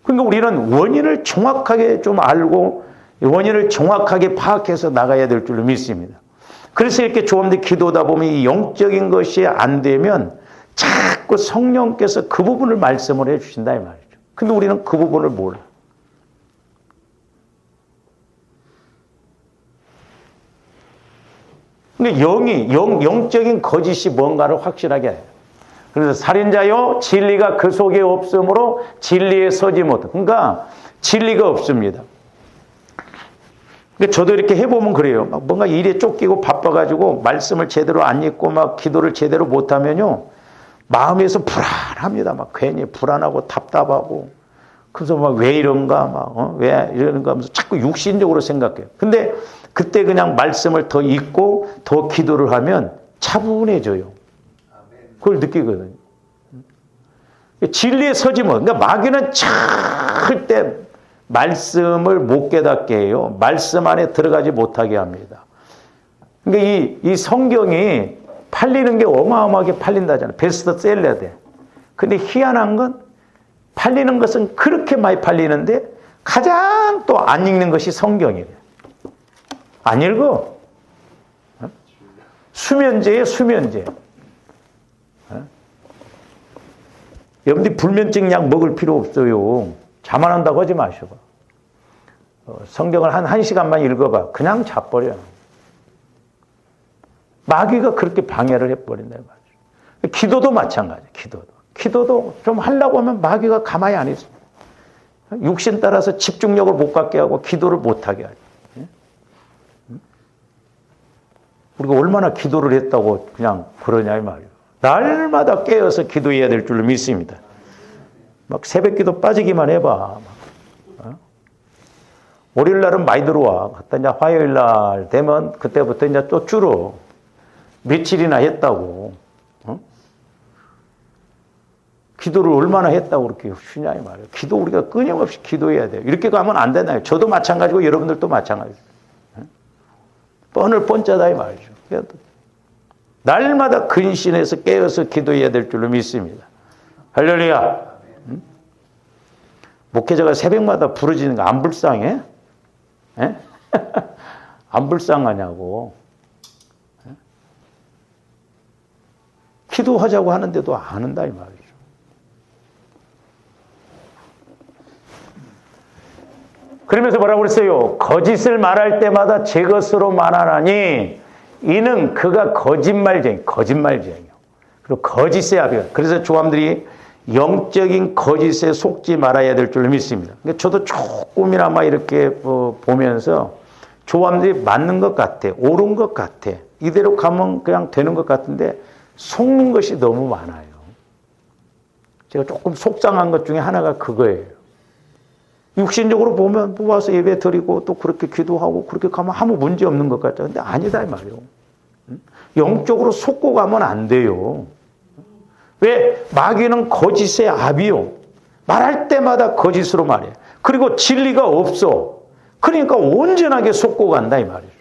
그러니까 우리는 원인을 정확하게 좀 알고 원인을 정확하게 파악해서 나가야 될 줄로 믿습니다. 그래서 이렇게 조금더 기도하다 보면 이 영적인 것이 안 되면 자꾸 성령께서 그 부분을 말씀을 해 주신다 이 말이죠. 근데 우리는 그 부분을 몰라. 근데 영적인 거짓이 뭔가를 확실하게 해요. 그래서 살인자요 진리가 그 속에 없으므로 진리에 서지 못해. 그러니까 진리가 없습니다. 그러니까 저도 이렇게 해보면 그래요. 막 뭔가 일에 쫓기고 바빠가지고 말씀을 제대로 안 읽고 막 기도를 제대로 못하면요 마음에서 불안합니다. 막 괜히 불안하고 답답하고 그래서 막 왜 이런가 왜 이러는가 하면서 자꾸 육신적으로 생각해요. 근데 그때 그냥 말씀을 더 읽고 더 기도를 하면 차분해져요. 그걸 느끼거든요. 진리에 서지 못. 그러니까 마귀는 절대 말씀을 못 깨닫게 해요. 말씀 안에 들어가지 못하게 합니다. 그러니까 이 성경이 팔리는 게 어마어마하게 팔린다잖아요. 베스트셀러 돼. 근데 희한한 건 팔리는 것은 그렇게 많이 팔리는데 가장 또 안 읽는 것이 성경이에요. 안 읽어. 수면제예요, 수면제. 여러분들이 불면증 약 먹을 필요 없어요. 잠 안 온다고 하지 마셔봐. 성경을 한 1시간만 읽어봐. 그냥 자버려. 마귀가 그렇게 방해를 해버린다. 기도도 마찬가지야. 기도도 좀 하려고 하면 마귀가 가만히 안 있어. 육신 따라서 집중력을 못 갖게 하고 기도를 못 하게 하죠. 우리가 얼마나 기도를 했다고 그냥 그러냐 이 말이에요. 날마다 깨어서 기도해야 될 줄로 믿습니다. 막 새벽기도 빠지기만 해봐. 월요일 날은 많이 들어와. 그때 이제 화요일 날 되면 그때부터 이제 또 줄어. 며칠이나 했다고. 기도를 얼마나 했다고 그렇게 쉬냐 이 말이에요. 기도 우리가 끊임없이 기도해야 돼요. 이렇게 가면 안 되나요? 저도 마찬가지고 여러분들도 마찬가지죠. 뻔을 뻔짜다 이 말이죠. 날마다 근신해서 깨어서 기도해야 될 줄로 믿습니다. 할렐루야. 목회자가 새벽마다 부르짖는 거 안 불쌍해? 안 불쌍하냐고. 기도하자고 하는데도 안 한다 이 말이죠. 그러면서 뭐라고 그랬어요? 거짓을 말할 때마다 제 것으로 말하나니 이는 그가 거짓말쟁이요. 그리고 거짓의 아비가. 그래서 조함들이 영적인 거짓에 속지 말아야 될 줄로 믿습니다. 그러니까 저도 조금이나마 이렇게 보면서 조합들이 맞는 것 같아. 옳은 것 같아. 이대로 가면 그냥 되는 것 같은데 속는 것이 너무 많아요. 제가 조금 속상한 것 중에 하나가 그거예요. 육신적으로 보면 와서 예배 드리고 또 그렇게 기도하고 그렇게 가면 아무 문제 없는 것 같죠. 근데 아니다 이 말이에요. 영적으로 속고 가면 안 돼요. 왜? 마귀는 거짓의 압이요. 말할 때마다 거짓으로 말해. 그리고 진리가 없어. 그러니까 온전하게 속고 간다 이 말이죠.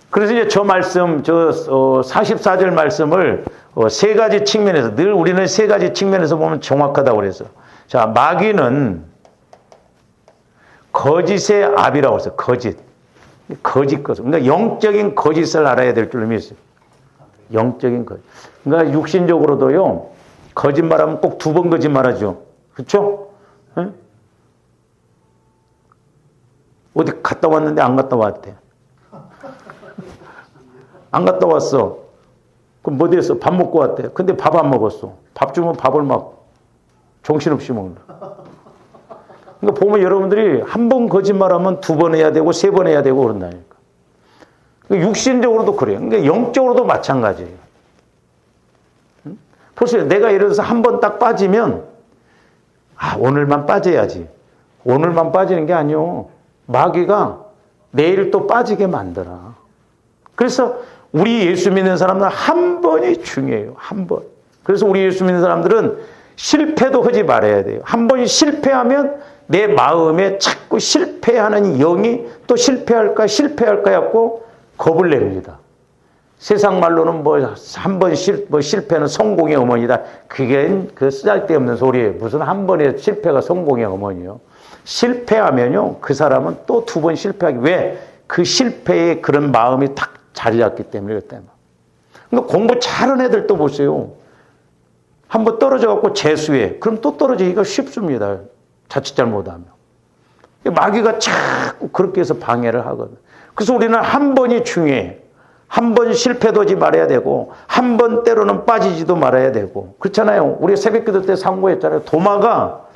그래서 이제 저 말씀, 44절 말씀을 세 가지 측면에서, 늘 우리는 세 가지 측면에서 보면 정확하다고 그래서. 자, 마귀는 거짓의 압이라고 했어요. 거짓. 거짓 것. 그러니까 영적인 거짓을 알아야 될 줄로 믿어요. 영적인 거짓. 그러니까 육신적으로도요, 거짓말하면 꼭 두 번 거짓말하죠. 그렇죠? 네? 어디 갔다 왔는데 안 갔다 왔대. 안 갔다 왔어. 그럼 뭐 됐어? 밥 먹고 왔대. 근데 밥 안 먹었어. 밥 주면 밥을 막 정신없이 먹는다. 그러니까 보면 여러분들이 한 번 거짓말하면 두 번 해야 되고 세 번 해야 되고 그런다니까. 육신적으로도 그래요. 그러니까 영적으로도 마찬가지예요. 보세요. 내가 예를 들어서 한 번 딱 빠지면 오늘만 빠져야지. 오늘만 빠지는 게 아니요. 마귀가 내일 또 빠지게 만들어. 그래서 우리 예수 믿는 사람들은 한 번이 중요해요. 한 번. 그래서 우리 예수 믿는 사람들은 실패도 하지 말아야 돼요. 한 번이 실패하면 내 마음에 자꾸 실패하는 영이 또 실패할까 하고 겁을 냅니다. 세상 말로는 한 번 실패는 성공의 어머니다. 그게 그 쓰잘데없는 소리예요. 무슨 한 번의 실패가 성공의 어머니요. 실패하면요, 그 사람은 또 두 번 실패하기. 왜? 그 실패에 그런 마음이 딱 자리 잡기 때문에. 그러니까 공부 잘하는 애들 또 보세요. 한번 떨어져갖고 재수해. 그럼 또 떨어지기가 쉽습니다. 자칫 잘못하면. 마귀가 자꾸 그렇게 해서 방해를 하거든. 그래서 우리는 한 번이 중요해. 한 번 실패도 하지 말아야 되고, 한 번 때로는 빠지지도 말아야 되고. 그렇잖아요. 우리 새벽기도 때 상고했잖아요. 도마가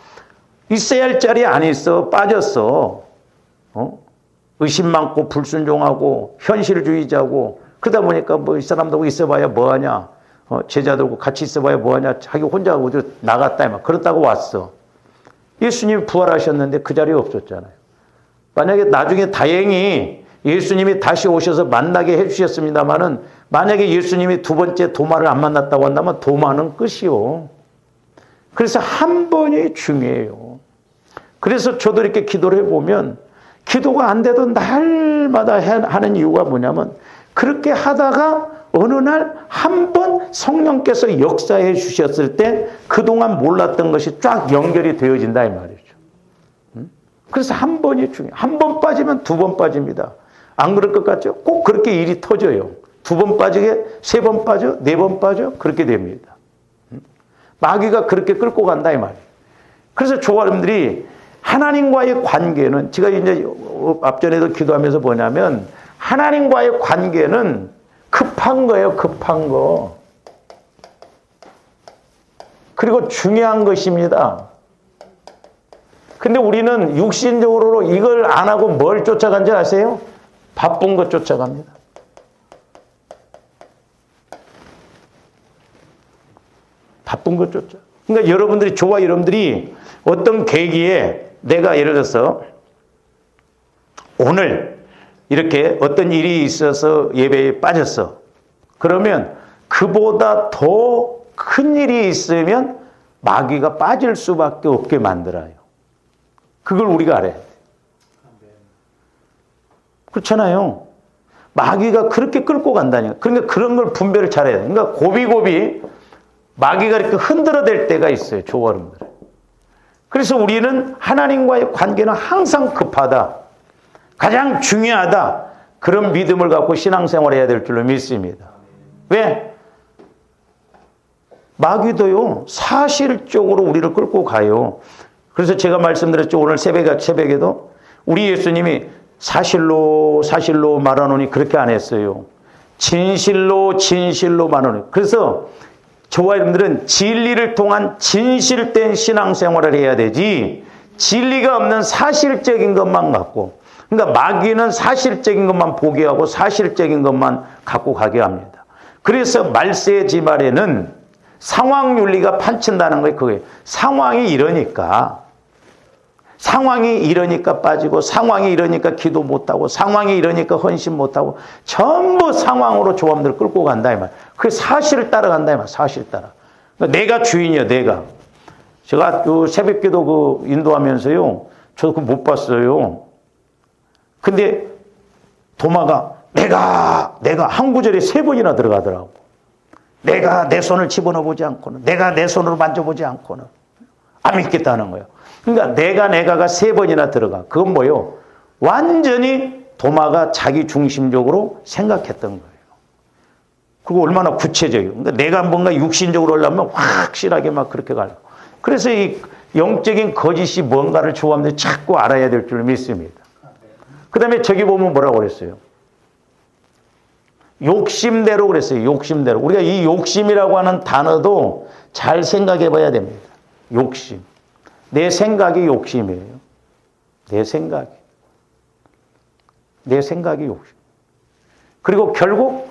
있어야 할 자리에 안 있어. 빠졌어. 의심 많고 불순종하고 현실주의자고 그러다 보니까 이 사람들하고 있어봐야 뭐하냐. 제자들하고 같이 있어봐야 뭐하냐. 자기 혼자 어디로 나갔다. 막 그렇다고 왔어. 예수님이 부활하셨는데 그 자리에 없었잖아요. 만약에 나중에 다행히 예수님이 다시 오셔서 만나게 해주셨습니다마는 만약에 예수님이 두 번째 도마를 안 만났다고 한다면 도마는 끝이요. 그래서 한 번이 중요해요. 그래서 저도 이렇게 기도를 해보면 기도가 안 돼도 날마다 하는 이유가 뭐냐면 그렇게 하다가 어느 날 한 번 성령께서 역사해 주셨을 때 그동안 몰랐던 것이 쫙 연결이 되어진다 이 말이죠. 그래서 한 번이 중요해요. 한 번 빠지면 두 번 빠집니다. 안 그럴 것 같죠? 꼭 그렇게 일이 터져요. 두 번 빠지게 세 번 빠져, 네 번 빠져 그렇게 됩니다. 마귀가 그렇게 끌고 간다 이 말이에요. 그래서 조화님들이 하나님과의 관계는 제가 이제 앞전에도 기도하면서 뭐냐면 하나님과의 관계는 급한 거예요. 급한 거. 그리고 중요한 것입니다. 근데 우리는 육신적으로 이걸 안 하고 뭘 쫓아간지 아세요? 바쁜 것 쫓아갑니다. 바쁜 것 쫓아. 그러니까 여러분들이 어떤 계기에 내가 예를 들어서 오늘 이렇게 어떤 일이 있어서 예배에 빠졌어. 그러면 그보다 더 큰 일이 있으면 마귀가 빠질 수밖에 없게 만들어요. 그걸 우리가 알아야 돼. 그렇잖아요. 마귀가 그렇게 끌고 간다니까. 그러니까 그런 걸 분별을 잘해야 돼. 그러니까 고비고비 마귀가 이렇게 흔들어댈 때가 있어요. 조화름들. 그래서 우리는 하나님과의 관계는 항상 급하다. 가장 중요하다. 그런 믿음을 갖고 신앙생활을 해야 될 줄로 믿습니다. 왜? 마귀도요. 사실적으로 우리를 끌고 가요. 그래서 제가 말씀드렸죠. 오늘 새벽에도 우리 예수님이 사실로 말하노니 그렇게 안 했어요. 진실로 말하노니. 그래서 저와 여러분들은 진리를 통한 진실된 신앙생활을 해야 되지 진리가 없는 사실적인 것만 갖고 그러니까 마귀는 사실적인 것만 보게 하고 사실적인 것만 갖고 가게 합니다. 그래서 말세의 지말에는 상황윤리가 판친다는 거예요. 그게 상황이 이러니까 빠지고 상황이 이러니까 기도 못하고 상황이 이러니까 헌신 못하고 전부 상황으로 조합들 끌고 간다 이 말. 그게 사실을 따라간다 이 말. 사실 따라. 그러니까 내가 주인이야 내가. 제가 그 새벽기도 인도하면서요. 저도 그거 못 봤어요. 근데 도마가 내가 한 구절에 3번이나 들어가더라고. 내가 내 손을 집어넣어 보지 않고는 내가 내 손으로 만져보지 않고는 안 믿겠다는 거예요. 그러니까 내가가 3번이나 들어가. 그건 뭐예요? 완전히 도마가 자기 중심적으로 생각했던 거예요. 그리고 얼마나 구체적이에요. 그러니까 내가 뭔가 육신적으로 하려면 확실하게 막 그렇게 가려고. 그래서 이 영적인 거짓이 뭔가를 좋아하는데 자꾸 알아야 될 줄 믿습니다. 그 다음에 저기 보면 뭐라고 그랬어요? 욕심대로 그랬어요. 욕심대로. 우리가 이 욕심이라고 하는 단어도 잘 생각해 봐야 됩니다. 욕심. 내 생각이 욕심이에요. 내 생각이 욕심. 그리고 결국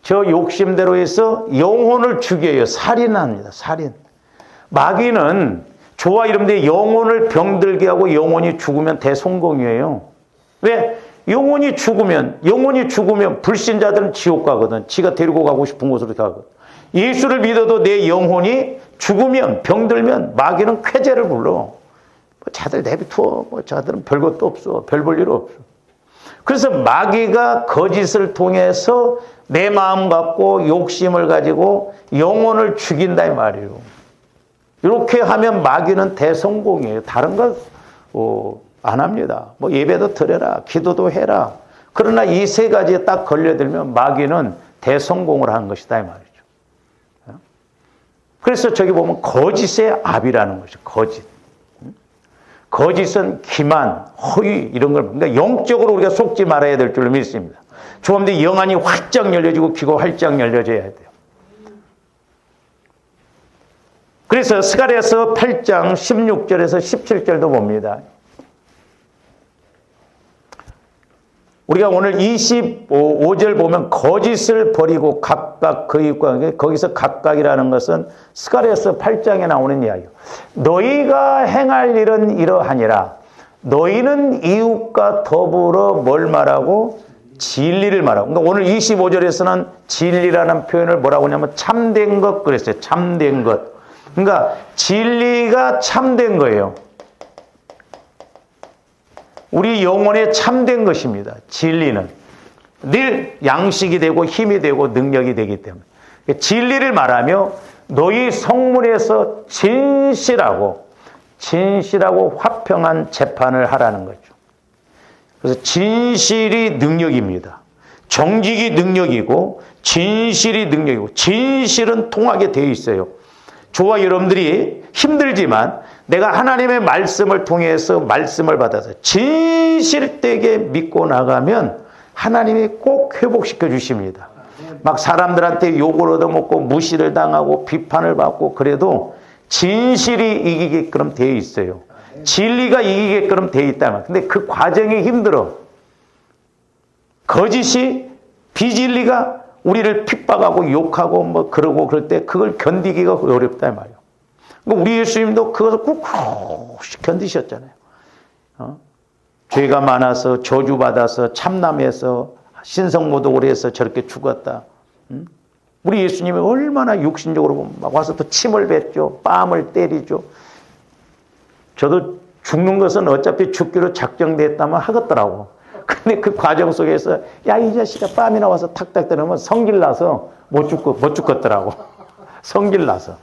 저 욕심대로 해서 영혼을 죽여요. 살인합니다. 살인. 마귀는 저와 여러분들의 영혼을 병들게 하고 영혼이 죽으면 대성공이에요. 왜? 영혼이 죽으면 불신자들은 지옥 가거든. 지가 데리고 가고 싶은 곳으로 가거든. 예수를 믿어도 내 영혼이 죽으면 병들면 마귀는 쾌재를 불러. 자들 내비둬. 자들은 별것도 없어. 별 볼 일 없어. 그래서 마귀가 거짓을 통해서 내 마음 갖고 욕심을 가지고 영혼을 죽인다 이 말이에요. 이렇게 하면 마귀는 대성공이에요. 다른 거 안 합니다. 뭐 예배도 드려라. 기도도 해라. 그러나 이 3가지에 딱 걸려들면 마귀는 대성공을 하는 것이다 이 말이죠. 그래서 저기 보면 거짓의 압이라는 것이죠. 거짓. 거짓은 기만, 허위 이런 걸 그러니까 영적으로 우리가 속지 말아야 될 줄 믿습니다. 조금더 영안이 활짝 열려지고 귀가 활짝 열려져야 돼요. 그래서 스가랴서 8장 16절에서 17절도 봅니다. 우리가 오늘 25절 보면 거짓을 버리고 각각 그 이웃과 거기서 각각이라는 것은 스가랴서 8장에 나오는 이야기예요. 너희가 행할 일은 이러하니라. 너희는 이웃과 더불어 뭘 말하고? 진리를 말하고. 그러니까 오늘 25절에서는 진리라는 표현을 뭐라고 하냐면 참된 것 그랬어요. 참된 것. 그러니까 진리가 참된 거예요. 우리 영혼에 참된 것입니다. 진리는. 늘 양식이 되고 힘이 되고 능력이 되기 때문에. 진리를 말하며 너희 성문에서 진실하고 화평한 재판을 하라는 거죠. 그래서 진실이 능력입니다. 정직이 능력이고 진실이 능력이고 진실은 통하게 되어 있어요. 저와 여러분들이 힘들지만 내가 하나님의 말씀을 통해서 말씀을 받아서 진실되게 믿고 나가면 하나님이 꼭 회복시켜 주십니다. 막 사람들한테 욕을 얻어먹고 무시를 당하고 비판을 받고 그래도 진실이 이기게끔 되어 있어요. 진리가 이기게끔 되어 있다면. 근데 그 과정이 힘들어. 거짓이 비진리가 우리를 핍박하고 욕하고 뭐 그러고 그럴 때 그걸 견디기가 어렵다 이 말이에요. 그러니까 우리 예수님도 그것을 꾹꾹 견디셨잖아요. 죄가 많아서 저주받아서 참남해서 신성모독을 해서 저렇게 죽었다. 우리 예수님이 얼마나 육신적으로 막 와서 또 침을 뱉죠. 뺨을 때리죠. 저도 죽는 것은 어차피 죽기로 작정됐다면 하겠더라고. 근데 그 과정 속에서 야 이 자식아 뺨이 나와서 탁탁 때리면 성질 나서 못 죽겠더라고. 성질 나서.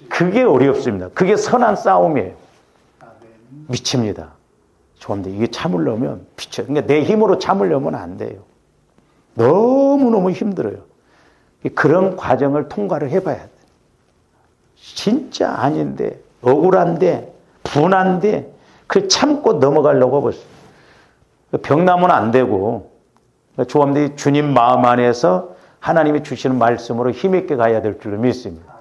그게 어렵습니다. 그게 선한 싸움이에요. 미칩니다. 좋은데 이게 참으려면 비쳐. 그러니까 내 힘으로 참으려면 안 돼요. 너무너무 힘들어요. 그런 과정을 통과를 해봐야 돼. 진짜 아닌데 억울한데 분한데 그 참고 넘어가려고 벌써. 병나면 안 되고 조합들이 주님 마음 안에서 하나님이 주시는 말씀으로 힘있게 가야 될 줄로 믿습니다.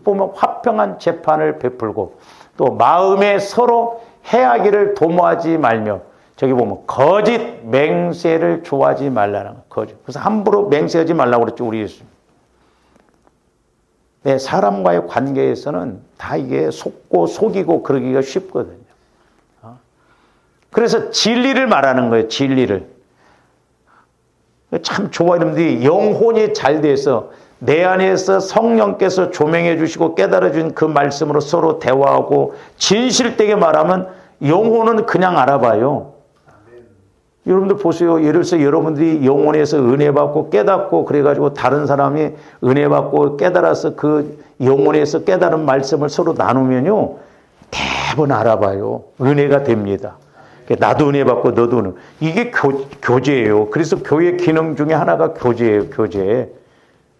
보면 화평한 재판을 베풀고 또 마음에 서로 해하기를 도모하지 말며 저기 보면 거짓 맹세를 좋아하지 말라는 거예요. 거짓. 그래서 함부로 맹세하지 말라고 그랬죠, 우리 예수님. 네, 사람과의 관계에서는 다 이게 속고 속이고 그러기가 쉽거든요. 그래서 진리를 말하는 거예요, 진리를. 참 좋아, 여러분들이 영혼이 잘 돼서 내 안에서 성령께서 조명해 주시고 깨달아 준 그 말씀으로 서로 대화하고 진실되게 말하면 영혼은 그냥 알아봐요. 여러분들 보세요. 예를 들어서 여러분들이 영혼에서 은혜 받고 깨닫고 그래가지고 다른 사람이 은혜 받고 깨달아서 그 영혼에서 깨달은 말씀을 서로 나누면요, 대부분 알아봐요. 은혜가 됩니다. 나도 은혜 받고 너도 은혜. 이게 교제예요. 그래서 교회 기능 중에 하나가 교제예요. 교제.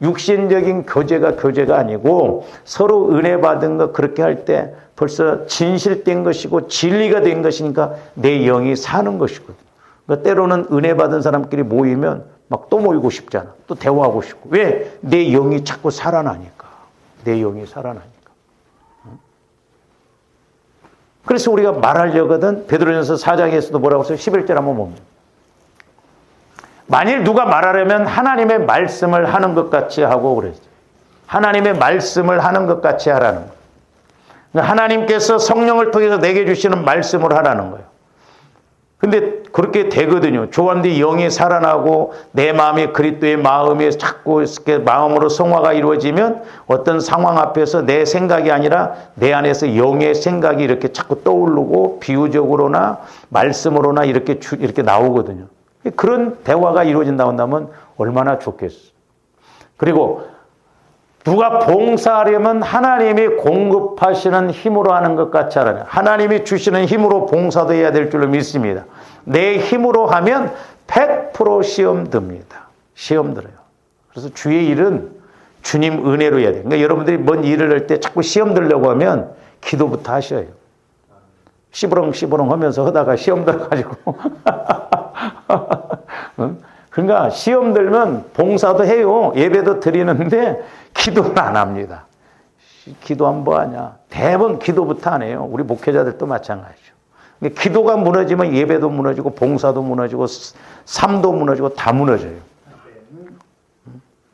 육신적인 교제가 아니고 서로 은혜 받은 거 그렇게 할 때 벌써 진실된 것이고 진리가 된 것이니까 내 영이 사는 것이거든요. 그러니까 때로는 은혜 받은 사람끼리 모이면 막 또 모이고 싶잖아. 또 대화하고 싶고. 왜? 내 영이 자꾸 살아나니까. 내 영이 살아나니까. 그래서 우리가 말하려거든 베드로전서 4장에서도 뭐라고 써요? 11절 한번 보면. 만일 누가 말하려면 하나님의 말씀을 하는 것 같이 하고 그랬어요. 하나님의 말씀을 하는 것 같이 하라는 거예요. 그러니까 하나님께서 성령을 통해서 내게 주시는 말씀을 하라는 거예요. 근데 그렇게 되거든요. 조한디 영이 살아나고 내 마음이 그리스도의 마음에 자꾸 마음으로 성화가 이루어지면 어떤 상황 앞에서 내 생각이 아니라 내 안에서 영의 생각이 이렇게 자꾸 떠오르고 비유적으로나 말씀으로나 이렇게 나오거든요. 그런 대화가 이루어진다고 한다면 얼마나 좋겠어. 그리고 누가 봉사하려면 하나님이 공급하시는 힘으로 하는 것 같이 하라는, 하나님이 주시는 힘으로 봉사도 해야 될 줄로 믿습니다. 내 힘으로 하면 100% 시험 듭니다. 시험 들어요. 그래서 주의 일은 주님 은혜로 해야 돼요. 그러니까 여러분들이 뭔 일을 할 때 자꾸 시험 들려고 하면 기도부터 하셔요. 시부렁 하면서 하다가 시험 들어가지고 그러니까 시험 들면 봉사도 해요. 예배도 드리는데 기도는 안 합니다. 기도하면 뭐하냐. 대부분 기도부터 안 해요. 우리 목회자들도 마찬가지죠. 기도가 무너지면 예배도 무너지고 봉사도 무너지고 삶도 무너지고 다 무너져요.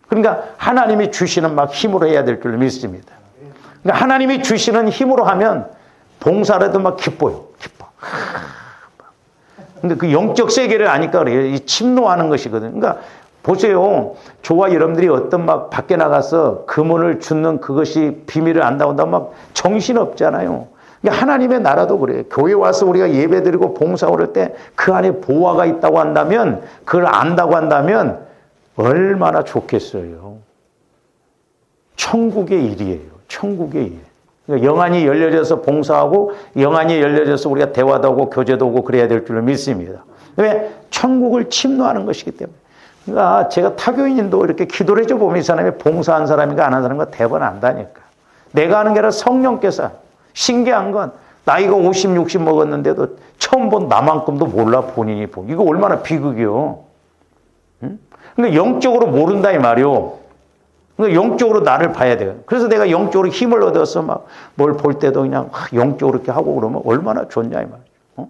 그러니까 하나님이 주시는 막 힘으로 해야 될 줄 믿습니다. 그러니까 하나님이 주시는 힘으로 하면 봉사라도 막 기뻐요. 기뻐. 근데 그 영적 세계를 아니까 그래요. 이 침노하는 것이거든요. 그러니까 보세요. 저와 여러분들이 어떤 막 밖에 나가서 금은을 줍는 그것이 비밀을 안다고 한다면 막 정신없잖아요. 그러니까 하나님의 나라도 그래요. 교회 와서 우리가 예배드리고 봉사할 때 그 안에 보화가 있다고 한다면, 그걸 안다고 한다면 얼마나 좋겠어요. 천국의 일이에요. 천국의 일. 그러니까 영안이 열려져서 봉사하고 영안이 열려져서 우리가 대화도 하고 교제도 하고 그래야 될 줄로 믿습니다. 왜? 천국을 침노하는 것이기 때문에. 그러니까 제가 타교인도 이렇게 기도를 해줘 보면 이 사람이 봉사한 사람인가 안 한 사람인가 대번 안다니까. 내가 하는 게 아니라 성령께서. 신기한 건 나이가 50, 60 먹었는데도 처음 본 나만큼도 몰라 본인이. 이거 얼마나 비극이요. 응? 그러니까 영적으로 모른다 이 말이요. 그러니까 영적으로 나를 봐야 돼요. 그래서 내가 영적으로 힘을 얻어서 막 뭘 볼 때도 그냥 영적으로 이렇게 하고 그러면 얼마나 좋냐 이 말이죠. 어?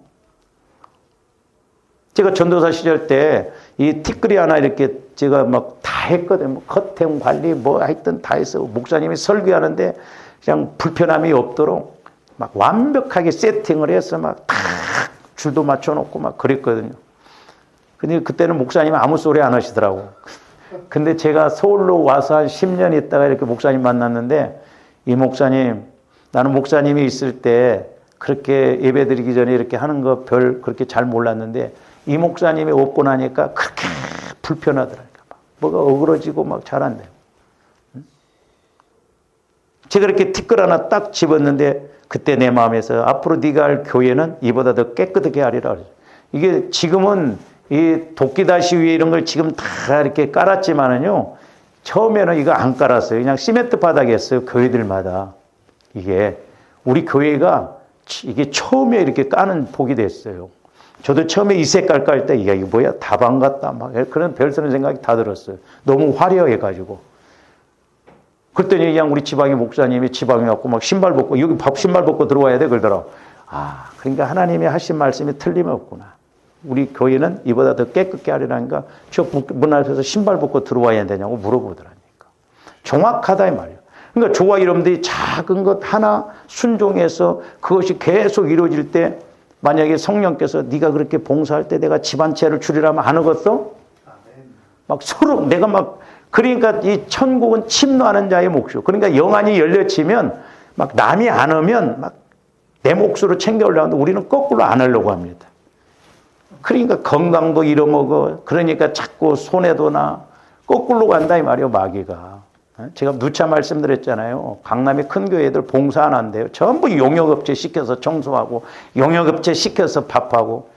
제가 전도사 시절 때 이 티끌이 하나 이렇게 제가 막 다 했거든요. 뭐 커튼 관리 뭐 하여튼 다 했어. 목사님이 설교하는데 그냥 불편함이 없도록 막 완벽하게 세팅을 해서 막 다 줄도 맞춰놓고 막 그랬거든요. 근데 그때는 목사님은 아무 소리 안 하시더라고. 근데 제가 서울로 와서 한 10년 있다가 이렇게 목사님 만났는데, 이 목사님, 나는 목사님이 있을 때 그렇게 예배 드리기 전에 이렇게 하는 거 별 그렇게 잘 몰랐는데, 이 목사님이 없고 나니까 그렇게 불편하더라니까. 뭐가 어그러지고 막 잘 안 돼요. 제가 이렇게 티끌 하나 딱 집었는데, 그때 내 마음에서 앞으로 네가 할 교회는 이보다 더 깨끗하게 하리라. 이게 지금은 이 도끼다시 위에 이런 걸 지금 다 이렇게 깔았지만은요, 처음에는 이거 안 깔았어요. 그냥 시멘트 바닥이었어요. 교회들마다. 이게 우리 교회가 이게 처음에 이렇게 까는 복이 됐어요. 저도 처음에 이 색깔 깔 때, 이게 뭐야? 다방 같다. 막 그런 별스런 생각이 다 들었어요. 너무 화려해가지고. 그랬더니 그냥 우리 지방의 목사님이 지방에 왔고 막 신발 벗고, 여기 신발 벗고 들어와야 돼. 그러더라. 아, 그러니까 하나님이 하신 말씀이 틀림없구나. 우리 교회는 이보다 더 깨끗게 하려니까 저 문 앞에서 신발 벗고 들어와야 되냐고 물어보더라니까. 정확하다, 이 말이에요. 그러니까 저와 여러분들이 작은 것 하나 순종해서 그것이 계속 이루어질 때, 만약에 성령께서 네가 그렇게 봉사할 때 내가 집안채를 주리라면 안 하겠어? 막 서로 내가 막, 그러니까 이 천국은 침노하는 자의 몫이요. 그러니까 영안이 열려치면 막 남이 안 하면 막 내 몫으로 챙겨오려고 하는데 우리는 거꾸로 안 하려고 합니다. 그러니까 건강도 잃어먹어. 그러니까 자꾸 손해도 나. 거꾸로 간다 이 말이에요, 마귀가. 제가 누차 말씀드렸잖아요. 강남의 큰 교회들 봉사 안 한대요. 전부 용역업체 시켜서 청소하고 용역업체 시켜서 밥하고,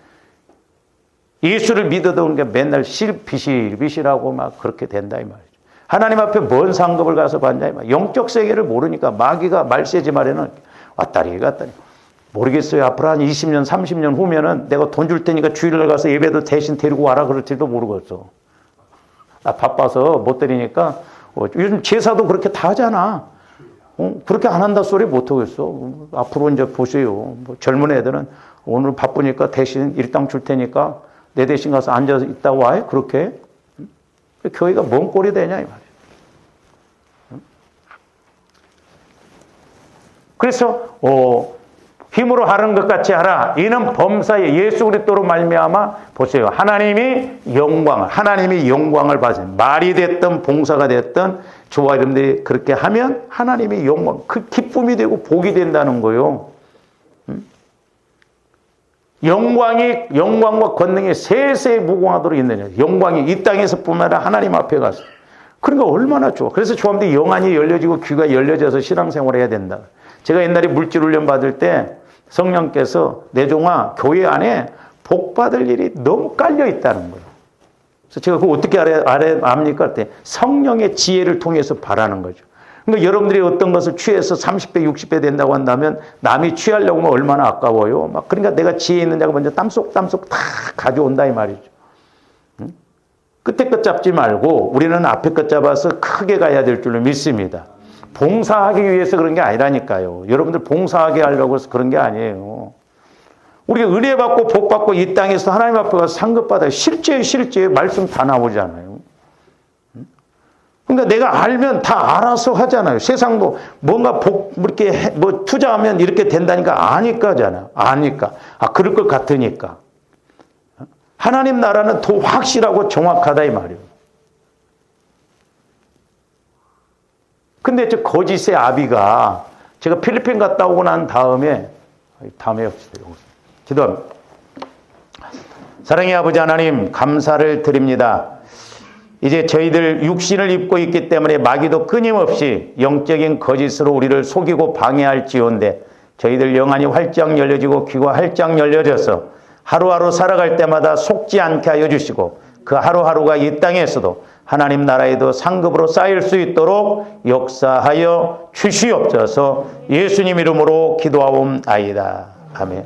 예수를 믿어도 그러니까 맨날 비실비실하고 막 그렇게 된다 이 말이죠. 하나님 앞에 뭔 상급을 가서 받냐 이 말이에요. 영적 세계를 모르니까 마귀가 말세지 말에는 왔다리 갔다리. 모르겠어요. 앞으로 한 20년 30년 후면은 내가 돈 줄 테니까 주일날 가서 예배도 대신 데리고 와라 그럴지도 모르겠어. 나 바빠서 못 드리니까. 요즘 제사도 그렇게 다 하잖아. 그렇게 안 한다 소리 못 하겠어. 앞으로 이제 보세요. 뭐 젊은 애들은 오늘 바쁘니까 대신 일당 줄 테니까 내 대신 가서 앉아서 있다 와. 그렇게. 교회가 뭔 꼴이 되냐 이 말이야. 그래서 힘으로 하는 것 같이 하라. 이는 범사에 예수 그리스도로 말미암아 보세요. 하나님이 영광을 받으세요. 말이 됐든 봉사가 됐든 저와 여러분들이 그렇게 하면 하나님이 영광, 그 기쁨이 되고 복이 된다는 거예요. 영광과 권능이 세세에 무궁하도록 있느냐. 영광이 이 땅에서뿐만 아니라 하나님 앞에 가서. 그러니까 얼마나 좋아. 그래서 저한테 영안이 열려지고 귀가 열려져서 신앙생활을 해야 된다. 제가 옛날에 물질 훈련 받을 때 성령께서 내 종아 교회 안에 복 받을 일이 너무 깔려 있다는 거예요. 그래서 제가 그거 어떻게 압니까? 그때 성령의 지혜를 통해서 바라는 거죠. 그러니까 여러분들이 어떤 것을 취해서 30배, 60배 된다고 한다면 남이 취하려고 하면 얼마나 아까워요. 막 그러니까 내가 지혜 있는 자가 먼저 땀쏙 다 가져온다 이 말이죠. 끝에 것 잡지 말고 우리는 앞에 것 잡아서 크게 가야 될 줄로 믿습니다. 봉사하기 위해서 그런 게 아니라니까요. 여러분들 봉사하게 하려고 해서 그런 게 아니에요. 우리가 은혜 받고 복 받고 이 땅에서 하나님 앞에 가서 상급 받아요. 실제 말씀 다 나오잖아요. 그러니까 내가 알면 다 알아서 하잖아요. 세상도 뭔가 이렇게 투자하면 이렇게 된다니까 아니까잖아요. 아니까. 그럴 것 같으니까. 하나님 나라는 더 확실하고 정확하다 이 말이에요. 근데 저 거짓의 아비가 제가 필리핀 갔다 오고 난 다음에 합시다. 기도합니다. 사랑의 아버지 하나님 감사를 드립니다. 이제 저희들 육신을 입고 있기 때문에 마귀도 끊임없이 영적인 거짓으로 우리를 속이고 방해할지언데 저희들 영안이 활짝 열려지고 귀가 활짝 열려져서 하루하루 살아갈 때마다 속지 않게 하여 주시고 그 하루하루가 이 땅에서도 하나님 나라에도 상급으로 쌓일 수 있도록 역사하여 주시옵소서. 예수님 이름으로 기도하옵나이다. 아멘.